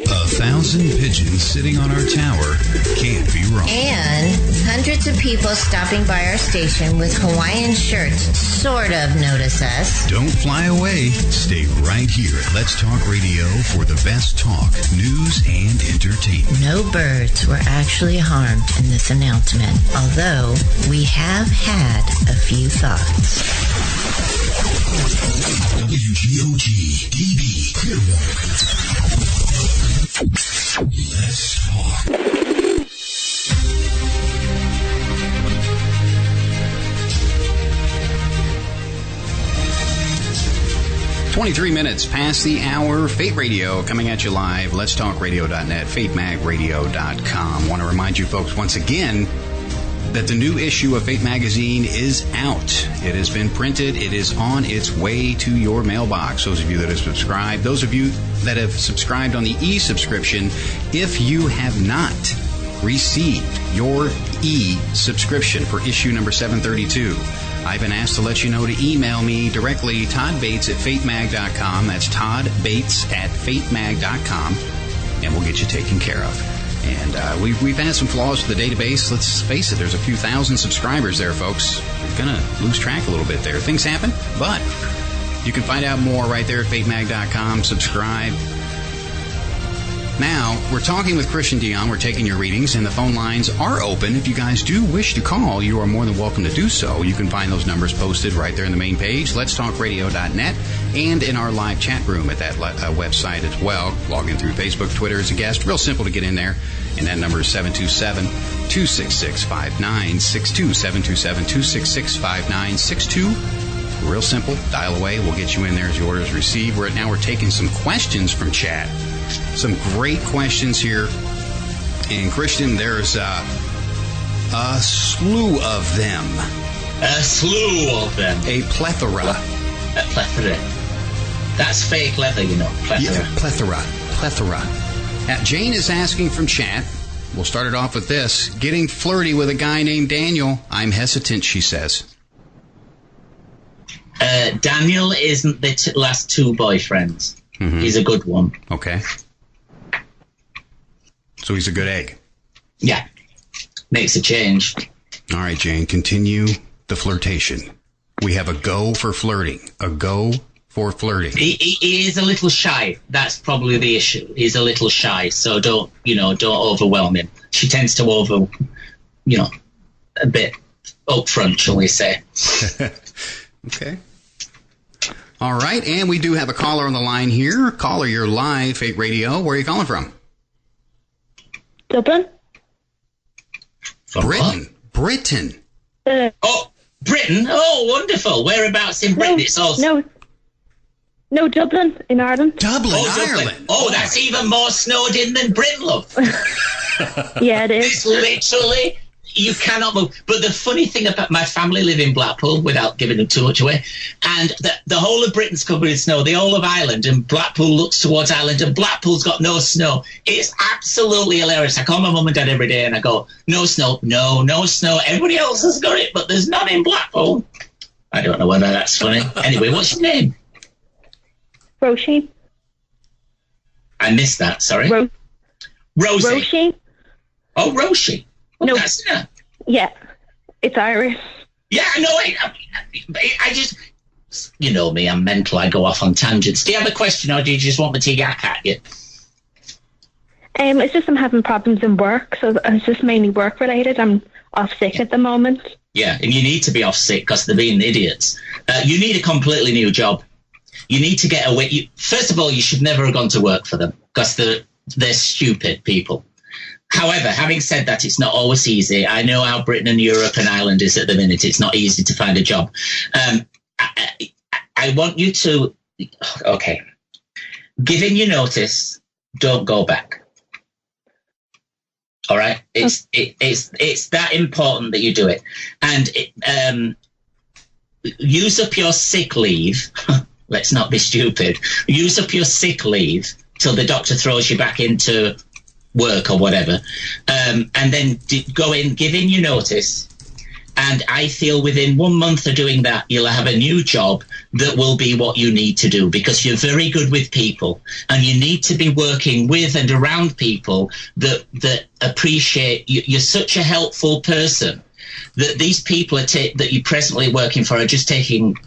1,000 pigeons sitting on our tower can't be wrong. And hundreds of people stopping by our station with Hawaiian shirts sort of notice us. Don't fly away. Stay right here at Let's Talk Radio for the best talk, news, and entertainment. No birds were actually harmed in this announcement, although we have had a few thoughts. WGOG DB Clearwater. Let's talk. "23 minutes past the hour. Fate Radio coming at you live. Let'sTalkRadio.net, FateMagRadio.com. Want to remind you folks once again that the new issue of Fate magazine is out. It has been printed. It is on its way to your mailbox. Those of you that have subscribed, those of you that have subscribed on the e-subscription, if you have not received your e-subscription for issue number 732, I've been asked to let you know to email me directly, Todd Bates at fatemag.com. That's Todd Bates at fatemag.com, and we'll get you taken care of. And we've had some flaws with the database. Let's face it, there's a few thousand subscribers there, folks. We're going to lose track a little bit there. Things happen, but you can find out more right there at fatemag.com. Subscribe. Now, we're talking with Christian Dion. We're taking your readings, and the phone lines are open. If you guys do wish to call, you are more than welcome to do so. You can find those numbers posted right there in the main page, letstalkradio.net, and in our live chat room at that website as well. Log in through Facebook, Twitter as a guest. Real simple to get in there. And that number is 727-266-5962, 727-266-5962. Real simple. Dial away. We'll get you in there as your orders received. We're taking some questions from chat. Some great questions here. And Christian, there's a slew of them. A slew of them. A plethora. A plethora. That's fake leather, you know. Plethora. Yeah, plethora. Jane is asking from chat. We'll start it off with this. Getting flirty with a guy named Daniel. I'm hesitant, she says. Daniel isn't the last two boyfriends. Mm-hmm. He's a good one. Okay. So he's a good egg. Yeah. Makes a change. All right, Jane, continue the flirtation. We have a go for flirting. A go for flirting. He is a little shy. That's probably the issue. He's a little shy, so don't overwhelm him. She tends to a bit upfront, shall we say. Okay. All right, and we do have a caller on the line here. Caller, you're live, Fate Radio. Where are you calling from? Dublin. Britain. Oh, Britain? Oh, wonderful. Whereabouts in Britain? No, Dublin, in Ireland. Dublin, Ireland. Oh, that's even more snowed in than Britain, love. Yeah, it is. It's literally... You cannot move. But the funny thing about my family live in Blackpool, without giving them too much away, and the whole of Britain's covered in snow, the whole of Ireland, and Blackpool looks towards Ireland, and Blackpool's got no snow. It's absolutely hilarious. I call my mum and dad every day, and I go, no snow, no snow. Everybody else has got it, but there's none in Blackpool. I don't know whether that's funny. Anyway, what's your name? Roisin. I missed that, sorry. Rosie. Roisin. Oh, Roisin. No. Yeah, it's Irish. Yeah, I know. I just, you know me, I'm mental. I go off on tangents. Do you have a question, or do you just want me to yak at you? It's just I'm having problems in work, so it's just mainly work related. I'm off sick at the moment. Yeah, and you need to be off sick because they're being idiots. You need a completely new job. You need to get away. First of all, you should never have gone to work for them because they're stupid people. However, having said that, it's not always easy. I know how Britain and Europe and Ireland is at the minute. It's not easy to find a job. I want you to, okay, giving you notice, don't go back. All right? It's that important that you do it. And use up your sick leave. Let's not be stupid. Use up your sick leave till the doctor throws you back into work or whatever, and then go in, give in your notice, and I feel within 1 month of doing that, you'll have a new job that will be what you need to do, because you're very good with people, and you need to be working with and around people that appreciate you. You're such a helpful person that these people that you're presently working for are just taking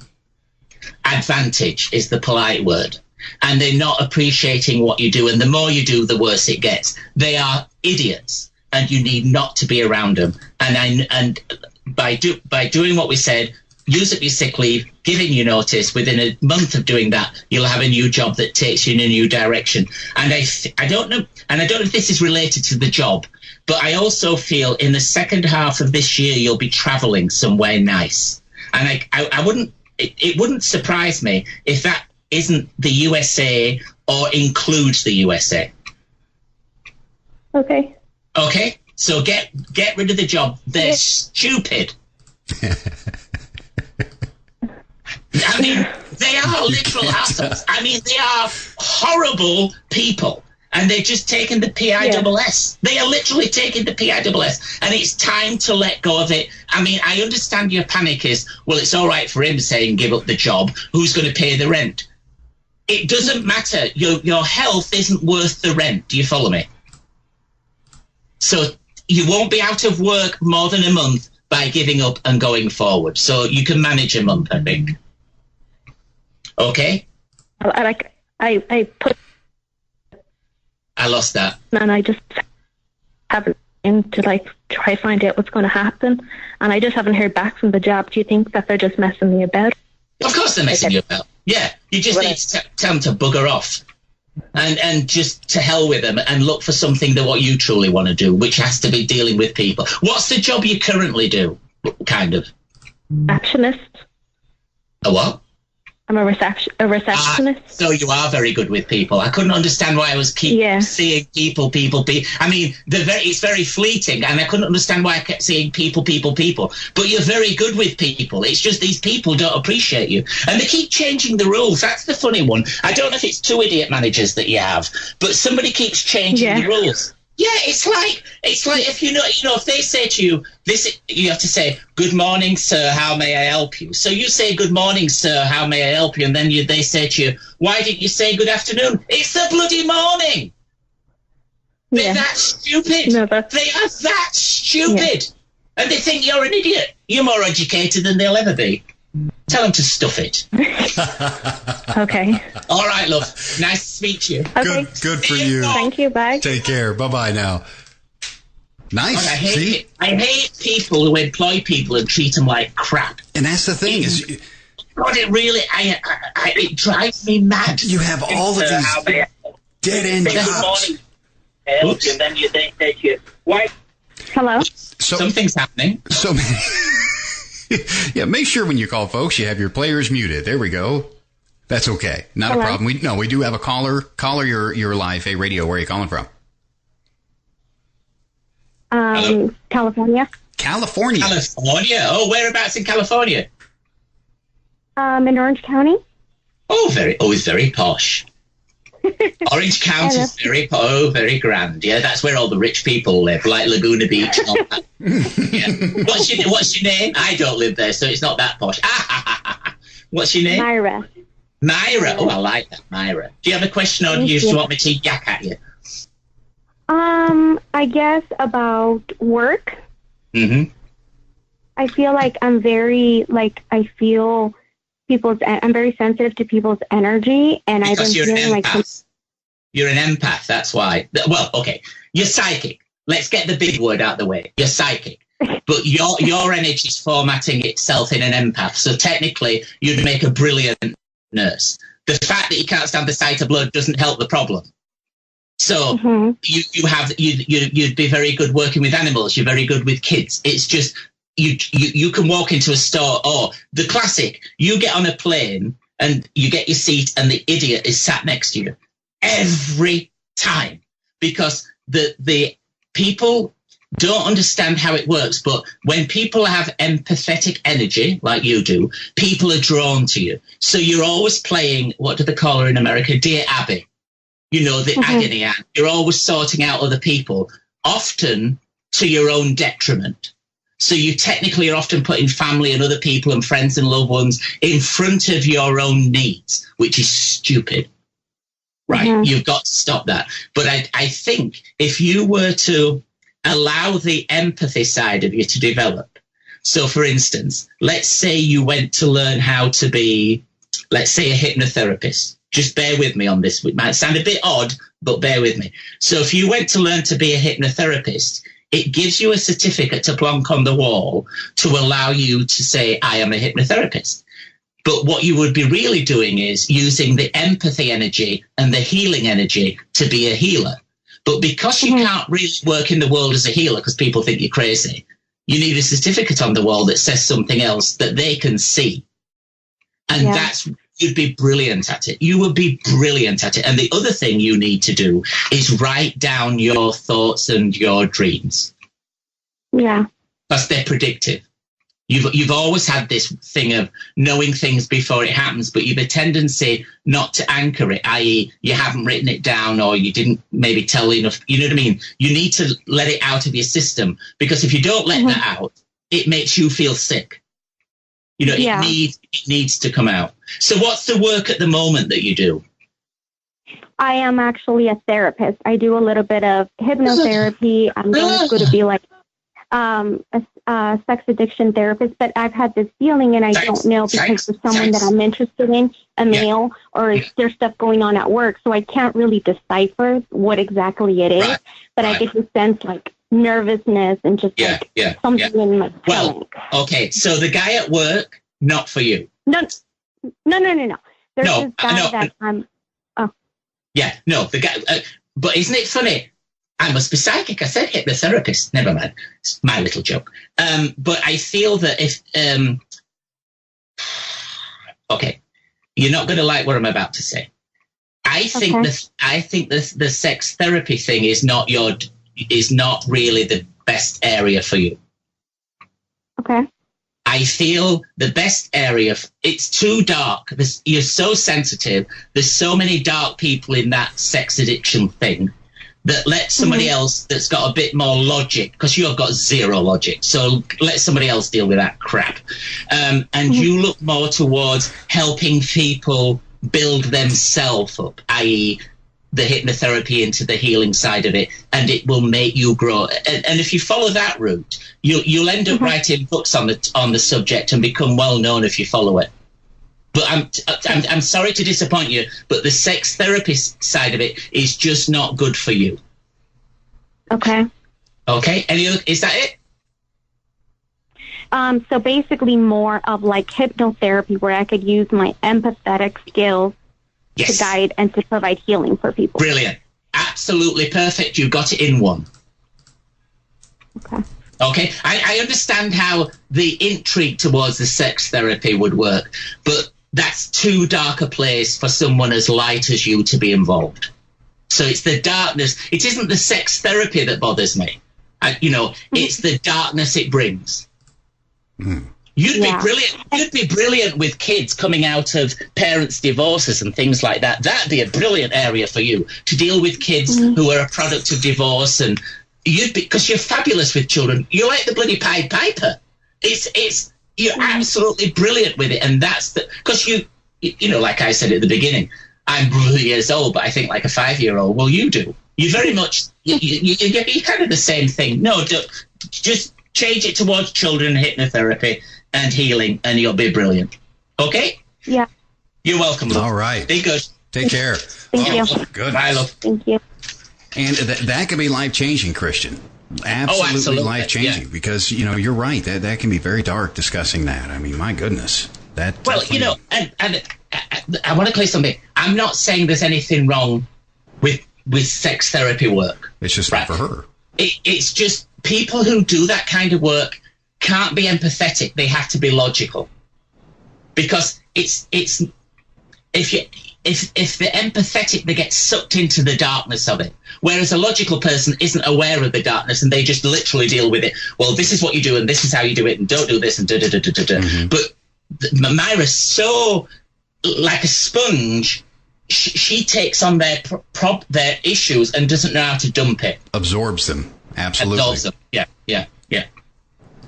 advantage, is the polite word. And they're not appreciating what you do. And the more you do, the worse it gets. They are idiots, and you need not to be around them. And by doing what we said, use up your sick leave, give in your notice. Within a month of doing that, you'll have a new job that takes you in a new direction. And I don't know if this is related to the job, but I also feel in the second half of this year, you'll be traveling somewhere nice. And it wouldn't surprise me if that isn't the USA or includes the USA. Okay. Okay? So get rid of the job. They're stupid. I mean, they are literal assholes. I mean, they are horrible people. And they're just taking the PISS. They are literally taking the PISS. And it's time to let go of it. I mean, I understand your panic is, well, it's all right for him saying give up the job. Who's going to pay the rent? It doesn't matter. Your health isn't worth the rent. Do you follow me? So you won't be out of work more than a month by giving up and going forward. So you can manage a month, I think. Okay? I lost that. And I just haven't to try to find out what's going to happen. And I just haven't heard back from the job. Do you think that they're just messing me about? Of course they're messing you about. Yeah, you just need to tell them to bugger off. And just to hell with them and look for something that what you truly want to do, which has to be dealing with people. What's the job you currently do, kind of? Receptionist. A what? I'm a receptionist. So you are very good with people. I couldn't understand why I was seeing people. I mean, it's very fleeting, and I couldn't understand why I kept seeing people. But you're very good with people. It's just these people don't appreciate you. And they keep changing the rules. That's the funny one. I don't know if it's 2 idiot managers that you have, but somebody keeps changing the rules. Yeah, it's like if if they say to you this, you have to say, "Good morning, sir. How may I help you?" So you say, "Good morning, sir. How may I help you?" And then they say to you, "Why didn't you say good afternoon?" It's the bloody morning. They're that stupid. No, they are that stupid, and they think you're an idiot. You're more educated than they'll ever be. Tell them to stuff it. Okay. All right, love. Nice to speak to you. Okay. Good for you. Thank you. Bye. Take care. Bye-bye now. Nice. I hate people who employ people and treat them like crap. And that's the thing God, it really, it drives me mad. You have all of these dead-end jobs. Oops. And then they say to you, "Why?" Hello. Something's happening. So many. Yeah, make sure when you call, folks, you have your players muted. There we go. That's okay. Not a problem. We do have a caller. Caller, you're live. Radio. Where are you calling from? California. California. Oh, whereabouts in California? In Orange County. It's very posh. Orange County is very grand. Yeah, that's where all the rich people live, like Laguna Beach and all that. Yeah. What's your name? I don't live there, so it's not that posh. What's your name? Myra. Myra. Oh, I like that, Myra. Do you have a question, or do you just want me to yak at you? I guess about work. Mm-hmm. I feel like I'm very I'm very sensitive to people's energy, and I've been feeling like you're an empath. That's why. Well, okay, you're psychic. Let's get the big word out of the way. You're psychic, but your energy is formatting itself in an empath. So technically, you'd make a brilliant nurse. The fact that you can't stand the sight of blood doesn't help the problem. So you'd be very good working with animals. You're very good with kids. It's just. You can walk into a store, or the classic, you get on a plane and you get your seat and the idiot is sat next to you every time, because the people don't understand how it works. But when people have empathetic energy like you do, people are drawn to you. So you're always playing, what do they call her in America? Dear Abby. The agony aunt. You're always sorting out other people, often to your own detriment. So you technically are often putting family and other people and friends and loved ones in front of your own needs, which is stupid, right? Mm-hmm. You've got to stop that. But I think if you were to allow the empathy side of you to develop. So, for instance, let's say you went to learn how to be, let's say, a hypnotherapist. Just bear with me on this. It might sound a bit odd, but bear with me. So if you went to learn to be a hypnotherapist, it gives you a certificate to plonk on the wall to allow you to say, I am a hypnotherapist. But what you would be really doing is using the empathy energy and the healing energy to be a healer. But because you can't really work in the world as a healer because people think you're crazy, you need a certificate on the wall that says something else that they can see. And you'd be brilliant at it. You would be brilliant at it. And the other thing you need to do is write down your thoughts and your dreams. Yeah. Because they're predictive. You've always had this thing of knowing things before it happens, but you've a tendency not to anchor it, i.e. you haven't written it down or you didn't maybe tell enough. You know what I mean? You need to let it out of your system, because if you don't let that out, it makes you feel sick. You know, it needs to come out. So what's the work at the moment that you do? I am actually a therapist. I do a little bit of hypnotherapy. I'm going to be like a sex addiction therapist, but I've had this feeling and I don't know because there's someone that I'm interested in, a male, or there's stuff going on at work, so I can't really decipher what exactly it is, but I get this sense like nervousness and just something in my stomach. Well, okay, so the guy at work, not for you. No. There's this guy that I'm... the guy... but isn't it funny? I must be psychic. I said hypnotherapist. Never mind. It's my little joke. But I feel that if... okay, you're not going to like what I'm about to say. I think the sex therapy thing is not really the best area for you. Okay. I feel the best area, it's too dark. You're so sensitive. There's so many dark people in that sex addiction thing that let somebody else that's got a bit more logic, because you've got zero logic, so let somebody else deal with that crap. And you look more towards helping people build themselves up, i.e. the hypnotherapy into the healing side of it, and it will make you grow. And if you follow that route, you'll end up writing books on the subject and become well known if you follow it. But I'm sorry to disappoint you, but the sex therapist side of it is just not good for you. Okay. Okay. Is that it? So basically more of like hypnotherapy where I could use my empathetic skills to guide and to provide healing for people. Brilliant. Absolutely perfect. You got it in one. Okay. I understand how the intrigue towards the sex therapy would work, but that's too dark a place for someone as light as you to be involved. So it's the darkness. It isn't the sex therapy that bothers me. It's the darkness it brings. You'd be brilliant. You'd be brilliant with kids coming out of parents' divorces and things like that. That'd be a brilliant area for you to deal with kids who are a product of divorce, and because you're fabulous with children. You're like the bloody Pied Piper. You're absolutely brilliant with it, and that's because you like I said at the beginning, I'm 3 years old, but I think like a 5-year-old. Well, you do. You very much you're kind of the same thing. No, just change it towards children, hypnotherapy, and healing, and you'll be brilliant. Okay? Yeah. You're welcome, love. All right. Be good. Take care. Thank you. Good. Bye, love. Thank you. And that can be life-changing, Christian. Absolutely life-changing, because, you're right. That can be very dark discussing that. I mean, my goodness. And I want to clear something. I'm not saying there's anything wrong with sex therapy work. It's just not for her. It's just people who do that kind of work can't be empathetic. They have to be logical, because if the empathetic, they get sucked into the darkness of it, whereas a logical person isn't aware of the darkness and they just literally deal with it. Well, this is what you do and this is how you do it, and don't do this and da da da da da. But Myra's so like a sponge. She takes on their issues and doesn't know how to dump it. Absorbs them. Absolutely. Absorbs them. Yeah.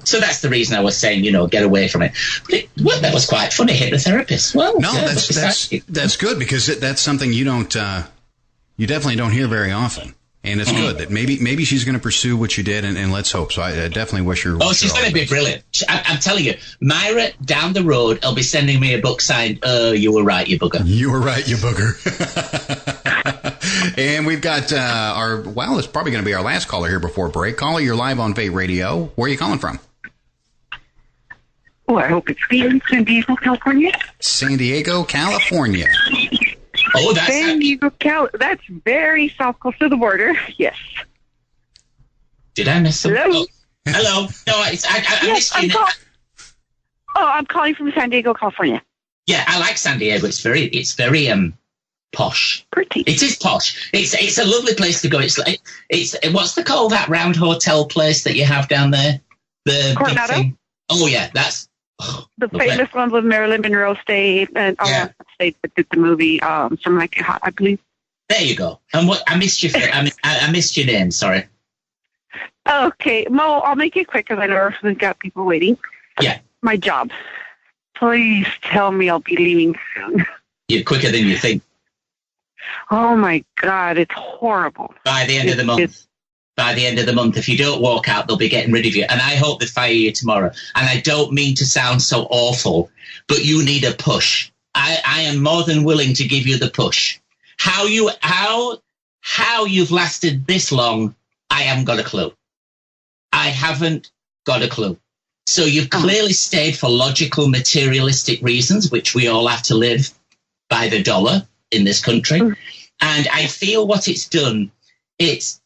So that's the reason I was saying, get away from it. But that was quite funny, hypnotherapist. Well, no, that's good, because that's something you definitely don't hear very often. And it's good that maybe she's going to pursue what you did, and let's hope. So I definitely wish her. Oh, she's going to be brilliant. I'm telling you, Myra down the road, will be sending me a book signed. You were right, you bugger. You were right, you bugger. And we've got it's probably going to be our last caller here before break. Caller, you're live on Fate Radio. Where are you calling from? Oh, I hope it's Dion, San Diego, California. San Diego, California. Oh, San Diego, that's very south, close to the border. Yes. Did I miss something? Hello. Oh, hello. No, I missed you. I'm calling from San Diego, California. Yeah, I like San Diego. It's very posh. Pretty. It is posh. It's a lovely place to go. It's what's the call that round hotel place that you have down there? The big thing. Oh yeah, that's the famous one with Marilyn Monroe stayed and stayed did the movie Something Like It Hot, I believe. There you go. And what I missed I missed your name. Sorry. Okay, Mo, I'll make it quick because I know we've got people waiting. Yeah. My job. Please tell me I'll be leaving soon. You're quicker than you think. Oh my God, it's horrible. By the end of the month. By the end of the month, if you don't walk out, they'll be getting rid of you. And I hope they fire you tomorrow. And I don't mean to sound so awful, but you need a push. I am more than willing to give you the push. How you've lasted this long, I haven't got a clue. I haven't got a clue. So you've clearly stayed for logical, materialistic reasons, which we all have to live by the dollar in this country. And I feel what it's done, it's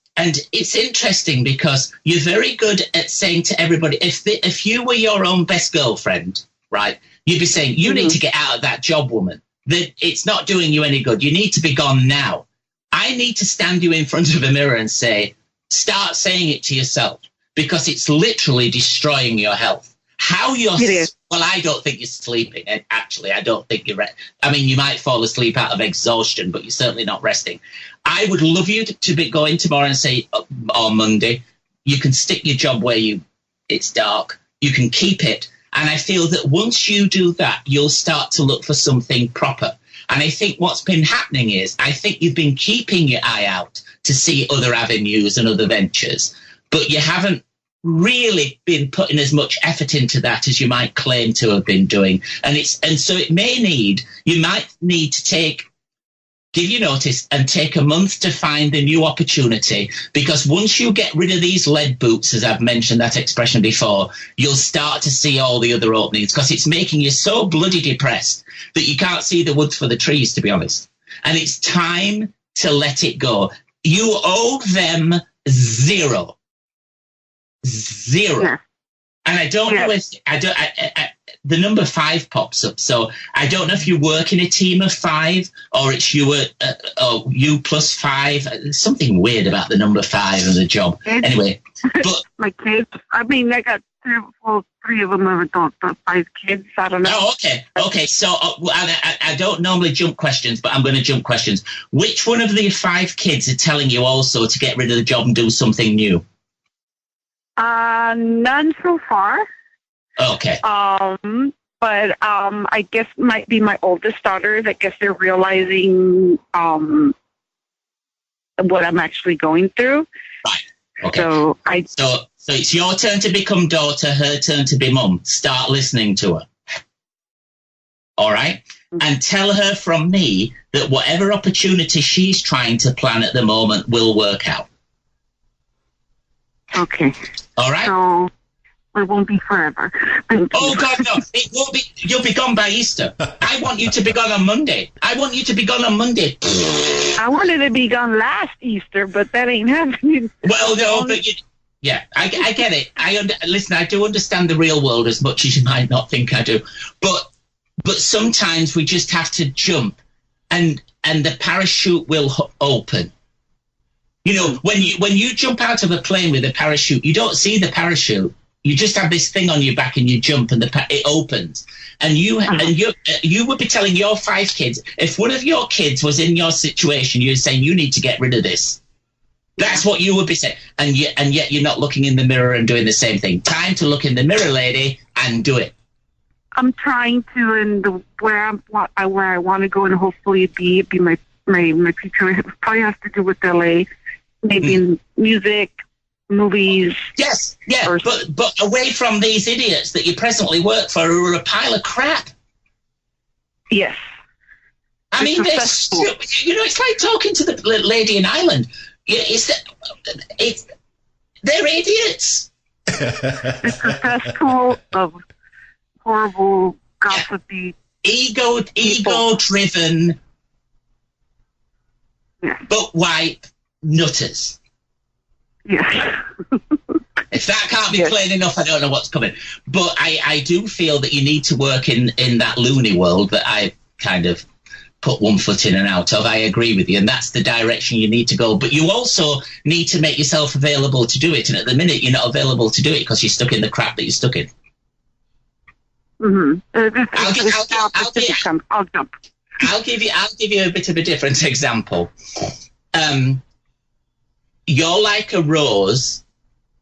interesting because you're very good at saying to everybody, if you were your own best girlfriend, right, you'd be saying, you need to get out of that job, woman. That it's not doing you any good. You need to be gone now. I need to stand you in front of a mirror and say, start saying it to yourself, because it's literally destroying your health. Well, I don't think you're sleeping. And actually, I don't think you're you might fall asleep out of exhaustion, but you're certainly not resting. I would love you to be going tomorrow and say, on Monday, you can stick your job where it's dark. You can keep it. And I feel that once you do that, you'll start to look for something proper. And I think what's been happening is, I think you've been keeping your eye out to see other avenues and other ventures, but you haven't really been putting as much effort into that as you might claim to have been doing. And so you might need to give you notice and take a month to find a new opportunity, because once you get rid of these lead boots, as I've mentioned that expression before, you'll start to see all the other openings, because it's making you so bloody depressed that you can't see the wood for the trees, to be honest. And it's time to let it go. You owe them zero. Yeah. And I don't know if the number 5 pops up. So I don't know if you work in a team of 5 or it's you plus 5. There's something weird about the number 5 and the job. Anyway, but my kids. I got 3 of them are adults, but 5 kids. I don't know. Oh, okay. So I don't normally jump questions, but I'm going to jump questions. Which one of the 5 kids are telling you also to get rid of the job and do something new? None so far. Okay. But I guess might be my oldest daughters. I guess they're realizing what I'm actually going through. Right. Okay. So it's your turn to become daughter, her turn to be mum. Start listening to her. All right? And tell her from me that whatever opportunity she's trying to plan at the moment will work out. Okay. All right. So it won't be forever. Oh God, no! It won't be. You'll be gone by Easter. I want you to be gone on Monday. I wanted to be gone last Easter, but that ain't happening. Well, no, but I get it. Listen, I do understand the real world as much as you might not think I do, but sometimes we just have to jump, and the parachute will open. You know, when you jump out of a plane with a parachute, you don't see the parachute. You just have this thing on your back and you jump and it opens. And you would be telling your 5 kids, if one of your kids was in your situation, you're saying you need to get rid of this. That's what you would be saying. And yet you're not looking in the mirror and doing the same thing. Time to look in the mirror, lady, and do it. I'm trying to, and where I want to go, and hopefully be my future. It probably has to do with LA. Maybe in music, movies. Yes, yeah, but away from these idiots that you presently work for who are a pile of crap. Yes. I mean, they're it's like talking to the lady in Ireland. They're idiots. It's a festival of horrible, gossipy, ego-driven, but white nutters. Yes. If that can't be plain enough, I don't know what's coming. But I do feel that you need to work in that loony world that I kind of put one foot in and out of. I agree with you, and that's the direction you need to go. But you also need to make yourself available to do it. And at the minute, you're not available to do it because you're stuck in the crap that you're stuck in. Mm-hmm. I'll give you a bit of a different example. You're like a rose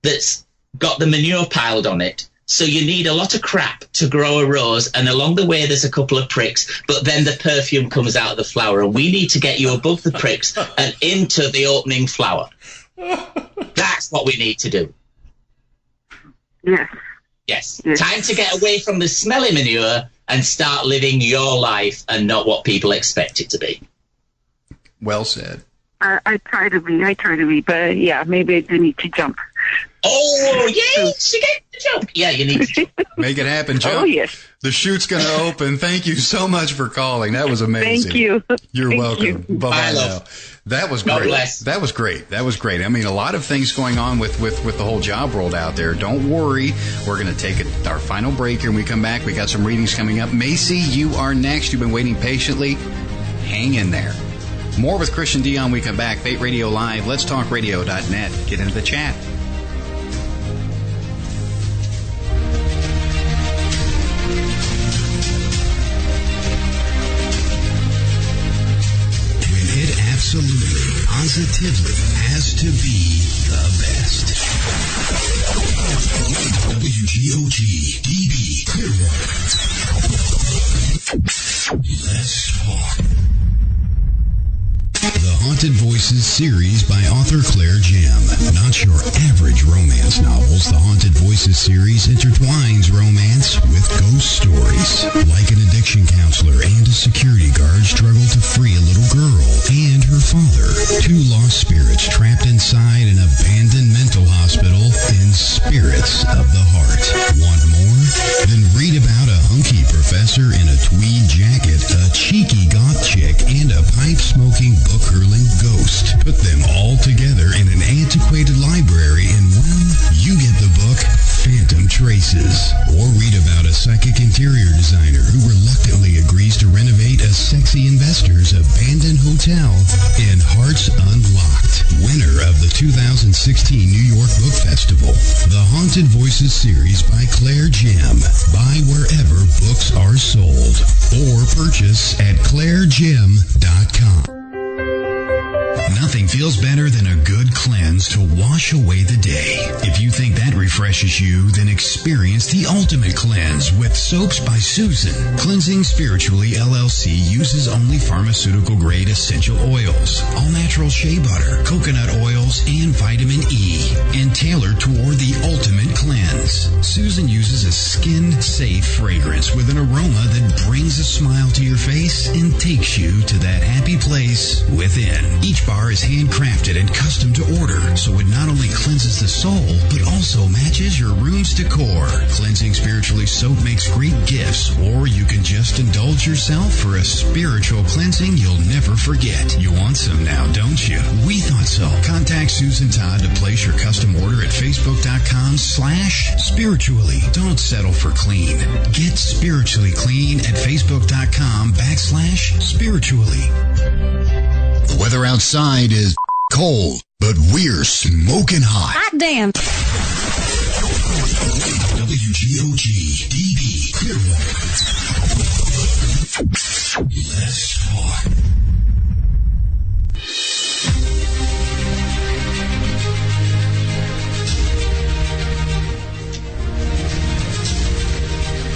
that's got the manure piled on it. So you need a lot of crap to grow a rose, and along the way there's a couple of pricks, but then the perfume comes out of the flower, and we need to get you above the pricks and into the opening flower. That's what we need to do. Yes. Time to get away from the smelly manure and start living your life and not what people expect it to be. Well said. I try to be, but yeah, maybe I do need to jump. Oh, yes, you get to jump. Yeah, you need to jump. Make it happen, Joe. Oh, yes. The chute's going to open. Thank you so much for calling. That was amazing. Thank you. You're welcome. Bye-bye now. That was great. That was great. I mean, a lot of things going on with the whole job world out there. Don't worry. We're going to take our final break here. When we come back, we got some readings coming up. Macy, you are next. You've been waiting patiently. Hang in there. More with Christian Dion when we come back. Fate Radio Live, letstalkradio.net. Get into the chat. When it absolutely, positively has to be the best. WGOG DB Clearwater. Let's talk. The Haunted Voices series by author Claire Jim. Not your average romance novels, the Haunted Voices series intertwines romance with ghost stories. Like an addiction counselor and a security guard struggle to free a little girl and her father. Two lost spirits trapped inside an abandoned mental hospital in Spirits of the Heart. Want more? Then read about a hunky professor in a tweed jacket, a cheeky goth chick, and a pipe-smoking book-hurling ghost. Put them all together in an antiquated library and, well, you get the book Phantom Traces. Or read about a psychic interior designer who reluctantly agrees to renovate a sexy investor's abandoned hotel in Hearts Unlocked, winner of the 2016 New York Book Festival. The Haunted Voices series by Claire Jim. Buy wherever books are sold or purchase at clairejim.com. Nothing feels better than a good cleanse to wash away the day. If you think that refreshes you, then experience the ultimate cleanse with Soaps by Susan. Cleansing Spiritually LLC uses only pharmaceutical-grade essential oils, all-natural shea butter, coconut oils, and vitamin E, and tailored toward the ultimate cleanse. Susan uses a skin-safe fragrance with an aroma that brings a smile to your face and takes you to that happy place within. Each bar is handcrafted and custom to order, so it not only cleanses the soul, but also matches your room's decor. Cleansing Spiritually soap makes great gifts, or you can just indulge yourself for a spiritual cleansing you'll never forget. You want some now, don't you? We thought so. Contact Susan Todd to place your custom order at facebook.com/spiritually. Don't settle for clean. Get spiritually clean at facebook.com/spiritually. The weather outside is cold, but we're smoking hot. Hot damn. WGOG DB Clearwater. Let's talk.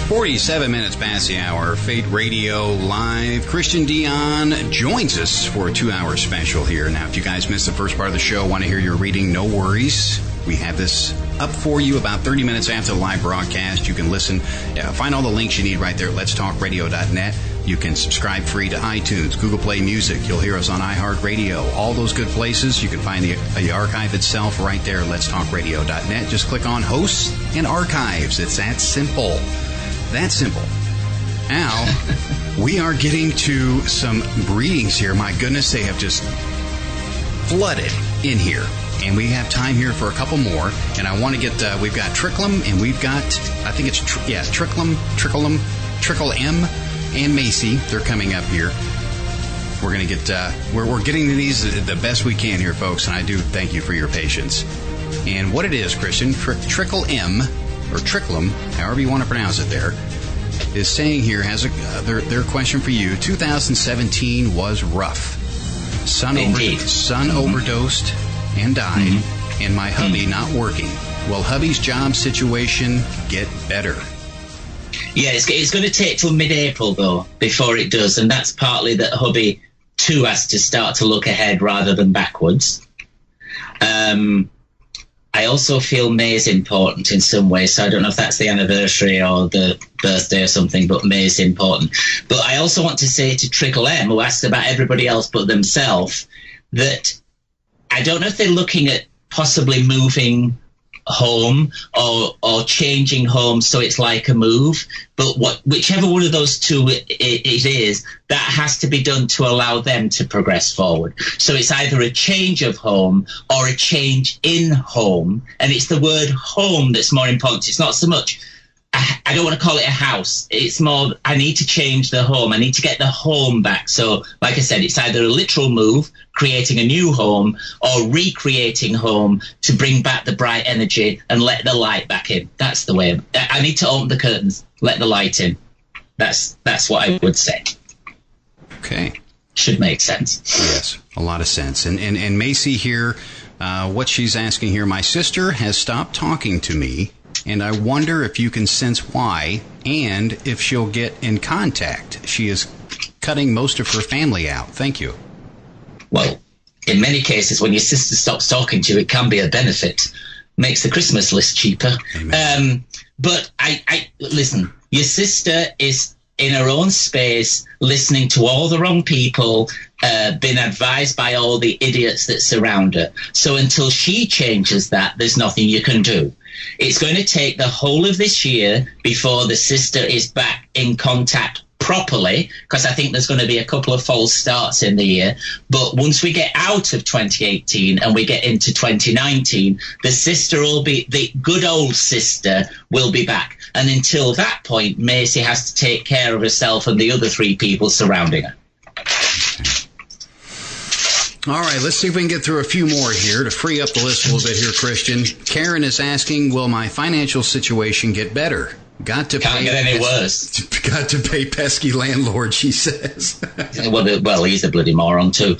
.47 minutes past the hour. Fate Radio Live. Christian Dion joins us for a 2-hour special here. Now, if you guys missed the first part of the show, want to hear your reading, no worries. We have this up for you about 30 minutes after the live broadcast. You can listen. Find all the links you need right there at letstalkradio.net. You can subscribe free to iTunes, Google Play Music. You'll hear us on iHeartRadio. All those good places. You can find the archive itself right there at letstalkradio.net. Just click on Hosts and Archives. It's that simple. That simple. Now, we are getting to some readings here. My goodness, they have just flooded in here. And we have time here for a couple more. And I want to get, we've got Tricklem, and we've got, I think it's, Tricklem, Trickle M, and Macy. They're coming up here. We're going to get, we're getting to these the best we can here, folks, and I do thank you for your patience. And what it is, Christian, Trickle M, or Tricklem, however you want to pronounce it there, is saying here, has their question for you. 2017 was rough. Son overdosed and died, and my hubby not working. Will hubby's job situation get better? Yeah, it's going to take till mid-April, though, before it does, and that's partly that hubby, too, has to start to look ahead rather than backwards. I also feel May is important in some ways, so I don't know if that's the anniversary or the birthday or something, but May is important. But I also want to say to Trickle M, who asked about everybody else but themselves, that I don't know if they're looking at possibly moving home or changing home so it's like a move, but whichever one of those two it is, that has to be done to allow them to progress forward. So it's either a change of home or a change in home, and it's the word home that's more important. It's not so much, I don't want to call it a house. It's more, I need to change the home. I need to get the home back. So, like I said, it's either a literal move, creating a new home, or recreating home to bring back the bright energy and let the light back in. That's the way. I need to open the curtains, let the light in. That's what I would say. Okay. Should make sense. Yes, a lot of sense. And Macy here, what she's asking here, my sister has stopped talking to me, and I wonder if you can sense why and if she'll get in contact. She is cutting most of her family out. Thank you. Well, in many cases, when your sister stops talking to you, it can be a benefit. Makes the Christmas list cheaper. But I listen, your sister is in her own space, listening to all the wrong people, been advised by all the idiots that surround her. So until she changes that, there's nothing you can do. It's going to take the whole of this year before the sister is back in contact properly, because I think there's going to be a couple of false starts in the year. But once we get out of 2018 and we get into 2019, the sister will be, the good old sister will be back. And until that point, Macy has to take care of herself and the other three people surrounding her. All right, let's see if we can get through a few more here to free up the list a little bit here, Christian. Karen is asking, will my financial situation get better? Can't get any worse. Got to pay pesky landlord, she says. well, he's a bloody moron too.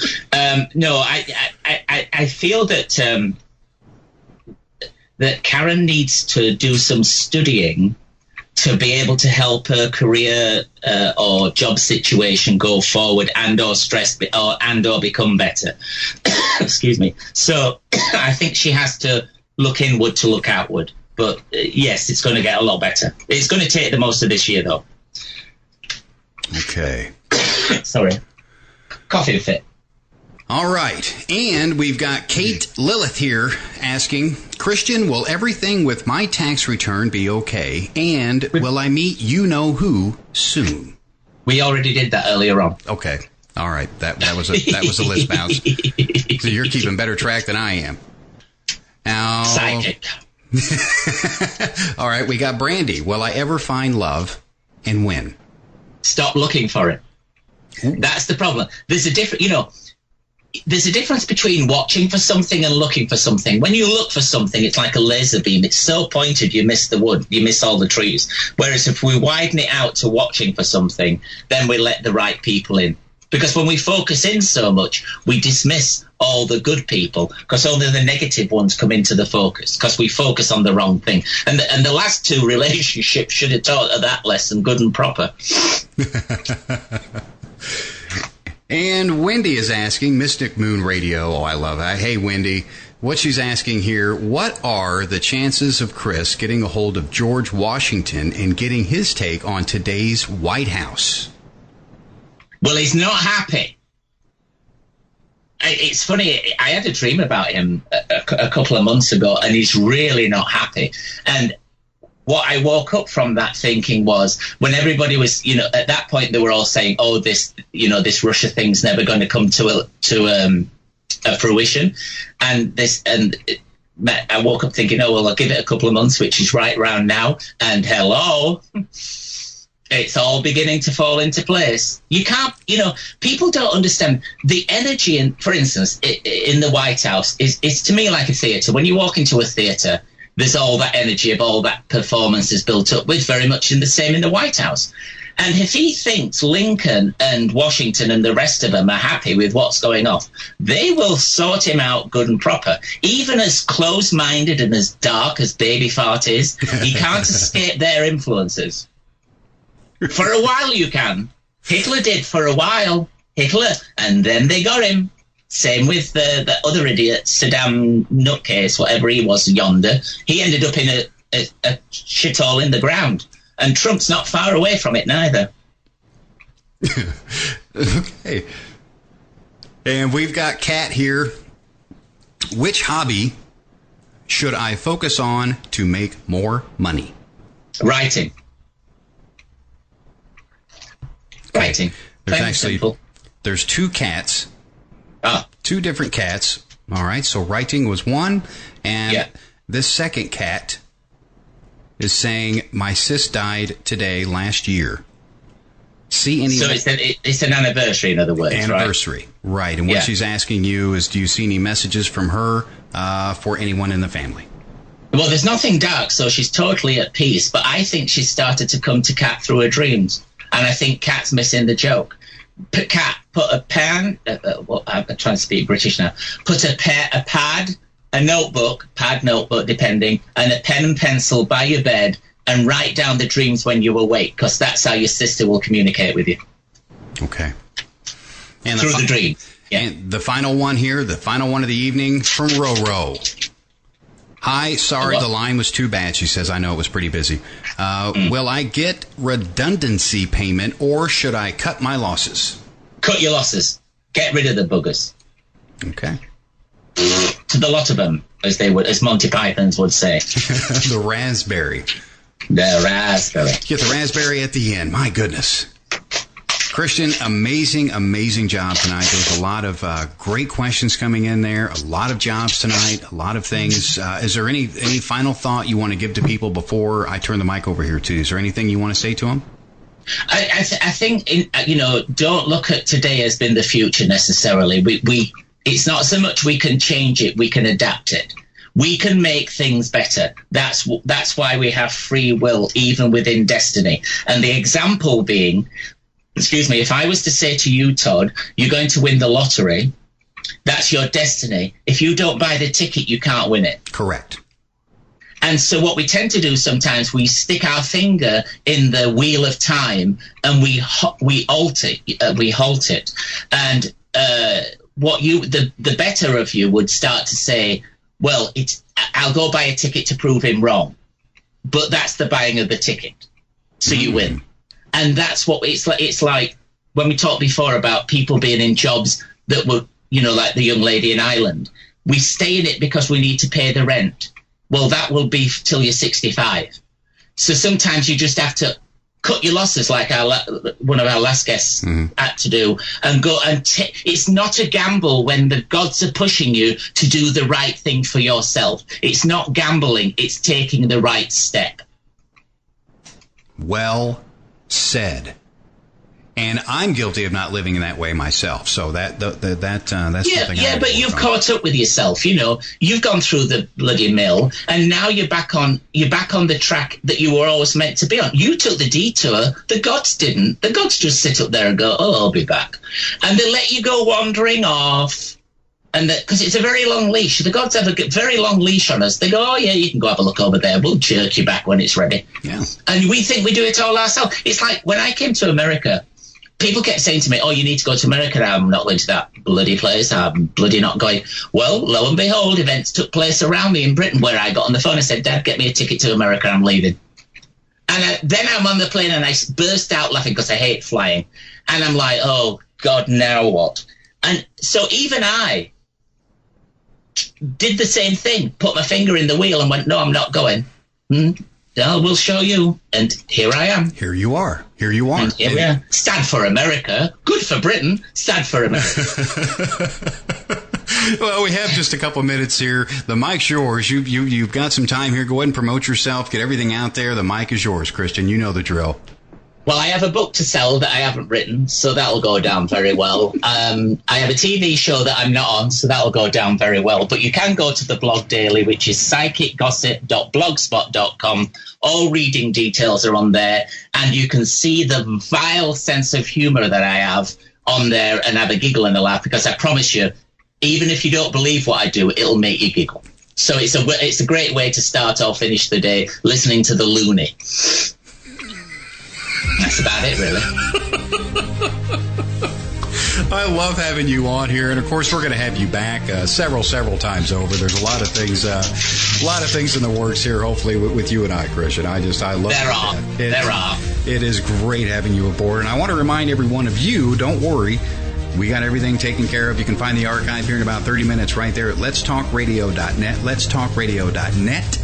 No, I feel that that Karen needs to do some studying to be able to help her career or job situation go forward and or become better. Excuse me. So I think she has to look inward to look outward. But yes, it's going to get a lot better. It's going to take the most of this year, though. Okay. Sorry. Coffee fit. All right. And we've got Kate Lilith here asking, Christian, will everything with my tax return be okay? And will I meet you-know-who soon? We already did that earlier on. Okay. All right. That was a list bounce. So you're keeping better track than I am. Now, psychic. All right. We got Brandy. Will I ever find love, and when? Stop looking for it. That's the problem. There's a difference between watching for something and looking for something. When you look for something, it's like a laser beam. It's so pointed, you miss the wood, you miss all the trees. Whereas if we widen it out to watching for something, then we let the right people in. Because when we focus in so much, we dismiss all the good people, because only the negative ones come into the focus, because we focus on the wrong thing. And the last two relationships should have taught her that lesson, good and proper. And Wendy is asking, Mystic Moon Radio, oh, I love it. Hey, Wendy, what she's asking here, what are the chances of Chris getting a hold of George Washington and getting his take on today's White House? Well, he's not happy. It's funny, I had a dream about him a couple of months ago, and he's really not happy. And what I woke up from that thinking was, when everybody was, at that point they were all saying, oh, this Russia thing's never going to come to a fruition. And I woke up thinking, oh, well, I'll give it a couple of months, which is right around now. And hello, It's all beginning to fall into place. You can't, people don't understand the energy. And for instance, in the White House is to me like a theatre. When you walk into a theatre, there's all that energy of all that performance is built up with, very much in the same in the White House. And if he thinks Lincoln and Washington and the rest of them are happy with what's going on, they will sort him out good and proper. Even as closed-minded and as dark as Baby Fart is, he can't escape their influences. For a while you can. Hitler did for a while. And then they got him. Same with the other idiot, Saddam nutcase, whatever he was yonder. He ended up in a shithole in the ground. And Trump's not far away from it neither. Okay. And we've got Kat here. Which hobby should I focus on to make more money? Writing. Writing. There's two cats. Two different cats. All right. So writing was one. And this second cat is saying, my sis died today, last year. See any? So it's an anniversary, in other words. Anniversary, right. And what she's asking you is, do you see any messages from her for anyone in the family? Well, there's nothing dark, so she's totally at peace. But I think she started to come to Kat through her dreams. And I think Kat's missing the joke. Kat, put a pen, I'm trying to speak British now. Put a pad, a notebook, depending, and a pen and pencil by your bed and write down the dreams when you awake, because that's how your sister will communicate with you. Okay. And through the dream. Yeah. And the final one here, the final one of the evening from Roro. Hi, sorry the line was too bad, she says. I know it was pretty busy. Will I get redundancy payment or should I cut my losses? Cut your losses. Get rid of the buggers. Okay. To the lot of them, as Monty Pythons would say. The raspberry. The raspberry. Get the raspberry at the end. My goodness. Christian, amazing job tonight. There's a lot of great questions coming in there. A lot of jobs tonight. A lot of things. Is there any final thought you want to give to people before I turn the mic over here to you? Is there anything you want to say to them? I think don't look at today as being the future necessarily. It's not so much we can change it, we can adapt it. We can make things better. That's why we have free will, even within destiny. And the example being, if I was to say to you, Todd, you're going to win the lottery, that's your destiny. If you don't buy the ticket, you can't win it. Correct. And so what we tend to do sometimes, we stick our finger in the wheel of time and we halt it. And the better of you would start to say, well, I'll go buy a ticket to prove him wrong. But that's the buying of the ticket. So you win. And that's what it's like when we talked before about people being in jobs that were, like the young lady in Ireland. We stay in it because we need to pay the rent. Well, that will be till you're 65. So sometimes you just have to cut your losses, like one of our last guests had to do, and go and it's not a gamble when the gods are pushing you to do the right thing for yourself. It's not gambling, it's taking the right step. Well said. And I'm guilty of not living in that way myself. So that's something. Yeah, but you've caught up with yourself. You've gone through the bloody mill, and now you're back on the track that you were always meant to be on. You took the detour. The gods didn't. The gods just sit up there and go, "Oh, I'll be back," and they let you go wandering off. And because it's a very long leash, the gods have a very long leash on us. They go, "Oh yeah, you can go have a look over there. We'll jerk you back when it's ready." Yeah. And we think we do it all ourselves. It's like when I came to America. People kept saying to me, "Oh, you need to go to America." I'm not going to that bloody place. I'm bloody not going. Well, lo and behold, events took place around me in Britain where I got on the phone and said, "Dad, get me a ticket to America. I'm leaving." And then I'm on the plane and I burst out laughing because I hate flying. And I'm like, oh, God, now what? And so even I did the same thing, put my finger in the wheel and went, "No, I'm not going." I will show you. And here I am. Here you are. And here we are. Stand for America. Good for Britain. Stand for America. Well, we have just a couple minutes here. The mic's yours. You've got some time here. Go ahead and promote yourself. Get everything out there. The mic is yours, Christian. You know the drill. Well, I have a book to sell that I haven't written, so that'll go down very well. I have a TV show that I'm not on, so that'll go down very well. But you can go to the blog daily, which is psychicgossip.blogspot.com. All reading details are on there, and you can see the vile sense of humor that I have on there and have a giggle and a laugh, because I promise you, even if you don't believe what I do, it'll make you giggle. So it's a great way to start or finish the day, listening to the loony. That's about it, really. I love having you on here, and of course, we're going to have you back several times over. There's a lot of things in the works here. Hopefully, with you and I, Christian. I love There are. It is great having you aboard, and I want to remind every one of you: don't worry, we got everything taken care of. You can find the archive here in about 30 minutes right there at letstalkradio.net. Letstalkradio.net.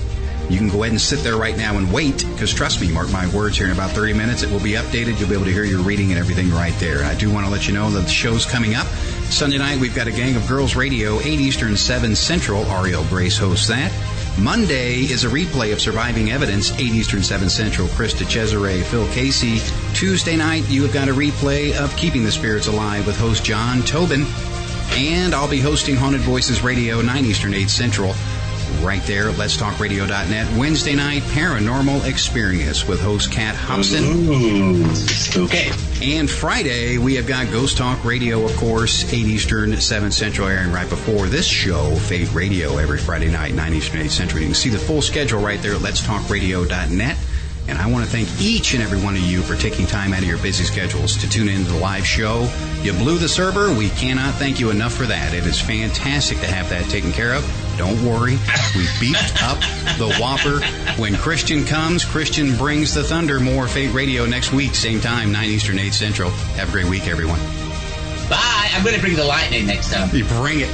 You can go ahead and sit there right now and wait, because trust me, mark my words, here in about 30 minutes, it will be updated. You'll be able to hear your reading and everything right there. And I do want to let you know that the show's coming up. Sunday night, we've got a Gang of Girls Radio, 8 Eastern, 7 Central. Ariel Grace hosts that. Monday is a replay of Surviving Evidence, 8 Eastern, 7 Central. Krista Cesare, Phil Casey. Tuesday night, you have got a replay of Keeping the Spirits Alive with host John Tobin. And I'll be hosting Haunted Voices Radio, 9 Eastern, 8 Central. Right there at letstalkradio.net. Wednesday night, Paranormal Experience with host Kat Hobson. Ooh, spooky. And Friday, we have got Ghost Talk Radio, of course, 8 Eastern, 7 Central, airing right before this show, Fate Radio, every Friday night, 9 Eastern, 8 Central. You can see the full schedule right there at letstalkradio.net. And I want to thank each and every one of you for taking time out of your busy schedules to tune in to the live show. You blew the server. We cannot thank you enough for that. It is fantastic to have that taken care of. Don't worry. We beefed up the Whopper. When Christian comes, Christian brings the thunder. More Fate Radio next week, same time, 9 Eastern, 8 Central. Have a great week, everyone. Bye. I'm going to bring the lightning next time. You bring it.